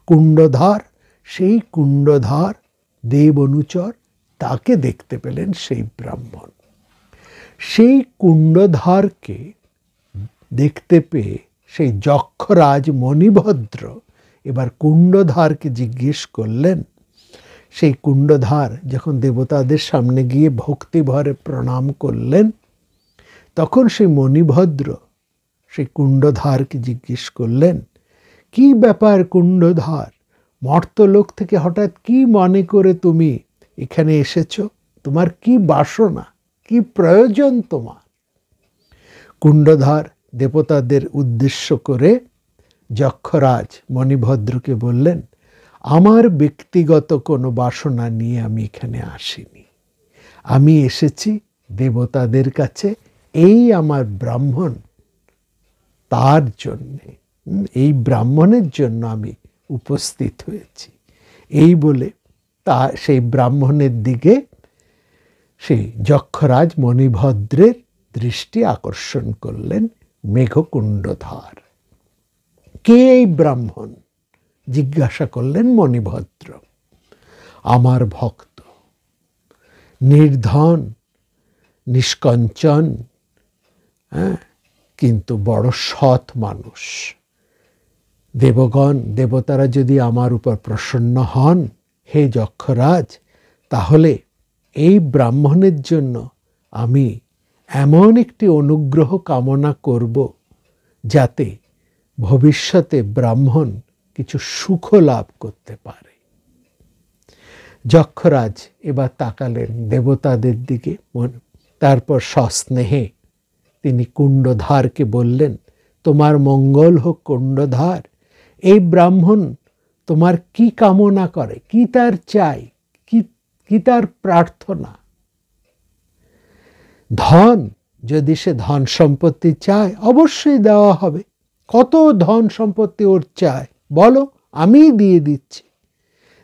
কুণ্ডধার, সেই কুণ্ডধার দেব অনুচর, তাকে দেখতে পেলেন সেই ব্রাহ্মণ। সেই কুণ্ডধারকে দেখতে পেয়ে সেই যক্ষরাজ মণিভদ্র এবার কুণ্ডধারকে জিজ্ঞেস করলেন। সেই কুণ্ডধার যখন দেবতাদের সামনে গিয়ে ভক্তিভরে প্রণাম করলেন, তখন সেই মণিভদ্র সেই কুণ্ডধারকে জিজ্ঞেস করলেন, কি ব্যাপার কুণ্ডধার, মর্তলোক থেকে হঠাৎ কি মনে করে তুমি এখানে এসেছো? তোমার কি বাসনা, কি প্রয়োজন তোমার? কুণ্ডধার দেবতাদের উদ্দেশ্য করে যক্ষরাজ মণিভদ্রকে বললেন, আমার ব্যক্তিগত কোনো বাসনা নিয়ে আমি এখানে আসিনি। আমি এসেছি দেবতাদের কাছে, এই আমার ব্রাহ্মণ, তার জন্যে, এই ব্রাহ্মণের জন্য আমি উপস্থিত হয়েছি। এই বলে সেই ব্রাহ্মণের দিকে সেই যক্ষরাজ মণিভদ্রের দৃষ্টি আকর্ষণ করলেন মেঘকুণ্ডধার। কে এই ব্রাহ্মণ? জিজ্ঞাসা করলেন মণিভদ্র। আমার ভক্ত, নির্ধন, নিষ্কঞ্চন, কিন্তু বড় সৎ মানুষ। দেবগণ, দেবতারা যদি আমার উপর প্রসন্ন হন, হে যক্ষরাজ, তাহলে এই ব্রাহ্মণের জন্য আমি এমন একটি অনুগ্রহ কামনা করব যাতে ভবিষ্যতে ব্রাহ্মণ কিছু সুখ লাভ করতে পারে। যক্ষরাজ এবার তাকালেন দেবতাদের দিকে, তারপর সস্নেহে তিনি কুণ্ডধারকে বললেন, তোমার মঙ্গল হোক কুণ্ডধার। এই ব্রাহ্মণ তোমার কি কামনা করে, কি তার চাই, কি তার প্রার্থনা? ধন, যদি সে ধন সম্পত্তি চায় অবশ্যই দেওয়া হবে। কত ধন সম্পত্তি ওর চায় বলো, আমি দিয়ে দিচ্ছি।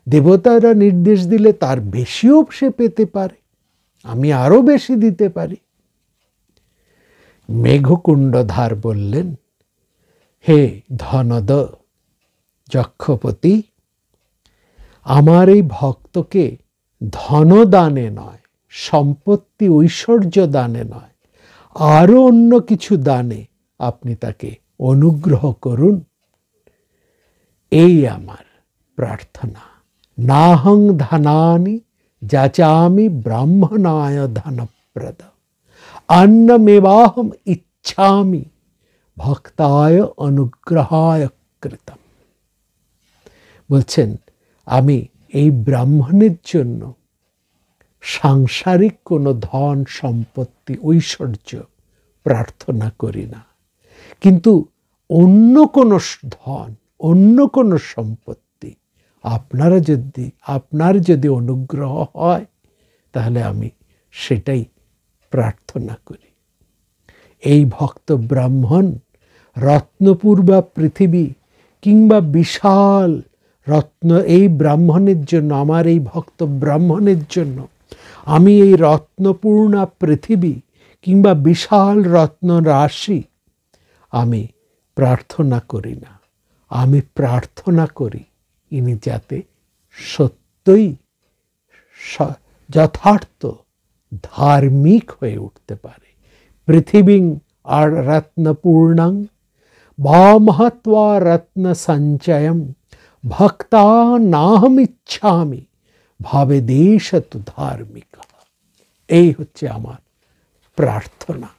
দেবতারা নির্দেশ দিলে তার বেশিও সে পেতে পারে, আমি আরো বেশি দিতে পারি। মেঘকুণ্ডধার বললেন, হে ধনদ যক্ষপতি, আমার এই ভক্তকে ধনদানে নয়, সম্পত্তি ঐশ্বর্য দানে নয়, আরো অন্য কিছু দানে আপনি তাকে অনুগ্রহ করুন। এই আমার প্রার্থনা। নাহং ধনানি যাচামি ব্রাহ্মণায় ধনপ্রদ, অন্নমেবাহম ইচ্ছামি ভক্তায় অনুগ্রহায় কৃতম। বলছেন, আমি এই ব্রাহ্মণের জন্য সাংসারিক কোনো ধন সম্পত্তি ঐশ্বর্য প্রার্থনা করি না, কিন্তু অন্য কোনো ধন, অন্য কোনো সম্পত্তি আপনার যদি অনুগ্রহ হয়, তাহলে আমি সেটাই প্রার্থনা করি। এই ভক্ত ব্রাহ্মণ রত্নপুর বা পৃথিবী কিংবা বিশাল রত্ন, এই ব্রাহ্মণের জন্য, আমার এই ভক্ত ব্রাহ্মণের জন্য আমি এই রত্নপূর্ণা পৃথিবী কিংবা বিশাল রত্ন রাশি আমি প্রার্থনা করি না। আমি প্রার্থনা করি ইনি যাতে সত্যই যথার্থ ধার্মিক হয়ে উঠতে পারে। পৃথিবীং আর রত্নপূর্ণাং বা মহত্বা রত্ন সঞ্চয়ম ভক্তা নাহমিচ্ছামি ভাবে দেশ তু ধার্মিক। এই হচ্ছে আমার প্রার্থনা।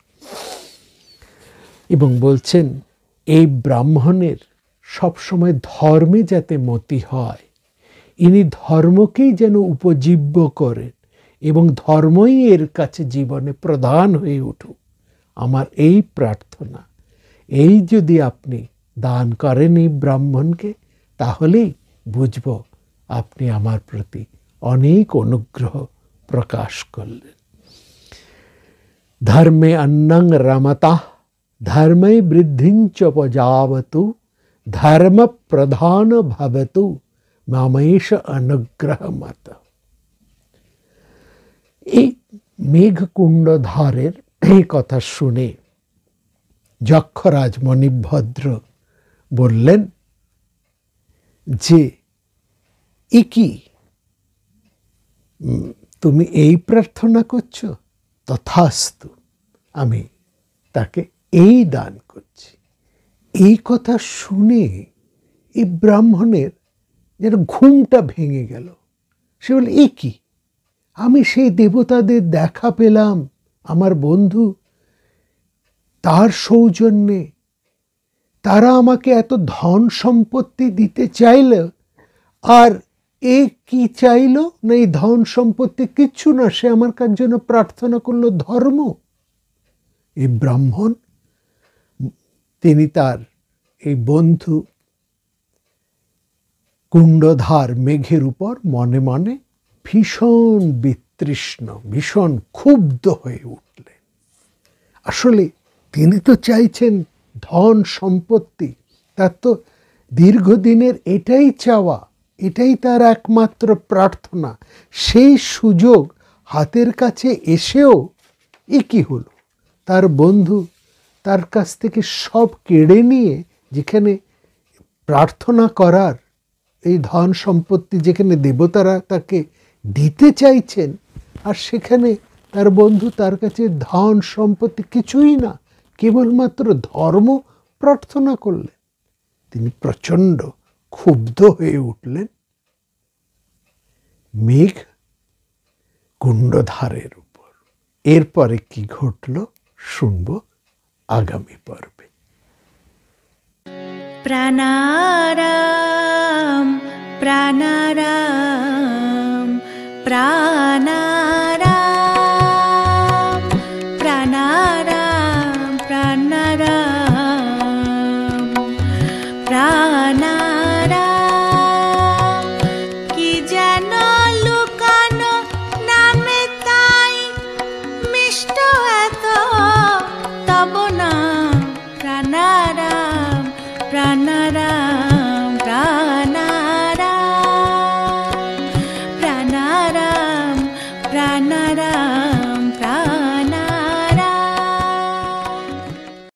এবং বলছেন, এই ব্রাহ্মণের সবসময় ধর্মে যাতে মতি হয়, ইনি ধর্মকেই যেন উপজীব্য করেন এবং ধর্মই এর কাছে জীবনে প্রধান হয়ে উঠুক, আমার এই প্রার্থনা। এই যদি আপনি দান করেন এই ব্রাহ্মণকে, তাহলেই বুঝব আপনি আমার প্রতি অনেক অনুগ্রহ প্রকাশ করলেন। ধর্মে অন্নং রমতা ধর্মে বৃদ্ধিঞ্চ পজাবতু ধর্ম প্রধান ভবতু মামেশ অনুগ্রহ মত। এই মেঘকুণ্ডধারের এই কথা শুনে যক্ষরাজ মণিভদ্র বললেন যে, এ কি, তুমি এই প্রার্থনা করছো? তথাস্তু, আমি তাকে এই দান করছি। এই কথা শুনে এই ব্রাহ্মণের যেন ঘুমটা ভেঙে গেল। সে বলে, এ কি, আমি সেই দেবতাদের দেখা পেলাম, আমার বন্ধু, তার সৌজন্যে তারা আমাকে এত ধন সম্পত্তি দিতে চাইল, আর এ কি চাইল না, এই ধন সম্পত্তি কিচ্ছু না, সে আমার কার জন্য প্রার্থনা করলো ধর্ম। এই ব্রাহ্মণ, তিনি তার এই বন্ধু কুণ্ডধার মেঘের উপর মনে মনে ভীষণ বিতৃষ্ণ, ভীষণ ক্ষুব্ধ হয়ে উঠলেন। আসলে তিনি তো চাইছেন ধন সম্পত্তি, তার তো দীর্ঘদিনের এটাই চাওয়া, এটাই তার একমাত্র প্রার্থনা। সেই সুযোগ হাতের কাছে এসেও এ কি হলো, তার বন্ধু তার কাছ থেকে সব কেড়ে নিয়ে, যেখানে প্রার্থনা করার এই ধন সম্পত্তি যেখানে দেবতারা তাকে দিতে চাইছেন, আর সেখানে তার বন্ধু তার কাছে ধন সম্পত্তি কিছুই না, কেবলমাত্র ধর্ম প্রার্থনা করলেন। তিনি প্রচণ্ড ক্ষুব্ধ হয়ে উঠলেন মেঘ কুণ্ডধারের উপর। এরপরে কি ঘটল শুনব আগামী পর্বে। প্রাণারাম প্রাণারাম প্রাণারাম প্রাণারাম প্রাণারাম প্রাণারাম, কি যেন লুকানো নামে তাই মিষ্ট এত তব নাম। প্রাণারাম প্রাণারাম প্রাণারাম প্রাণারাম প্রাণারাম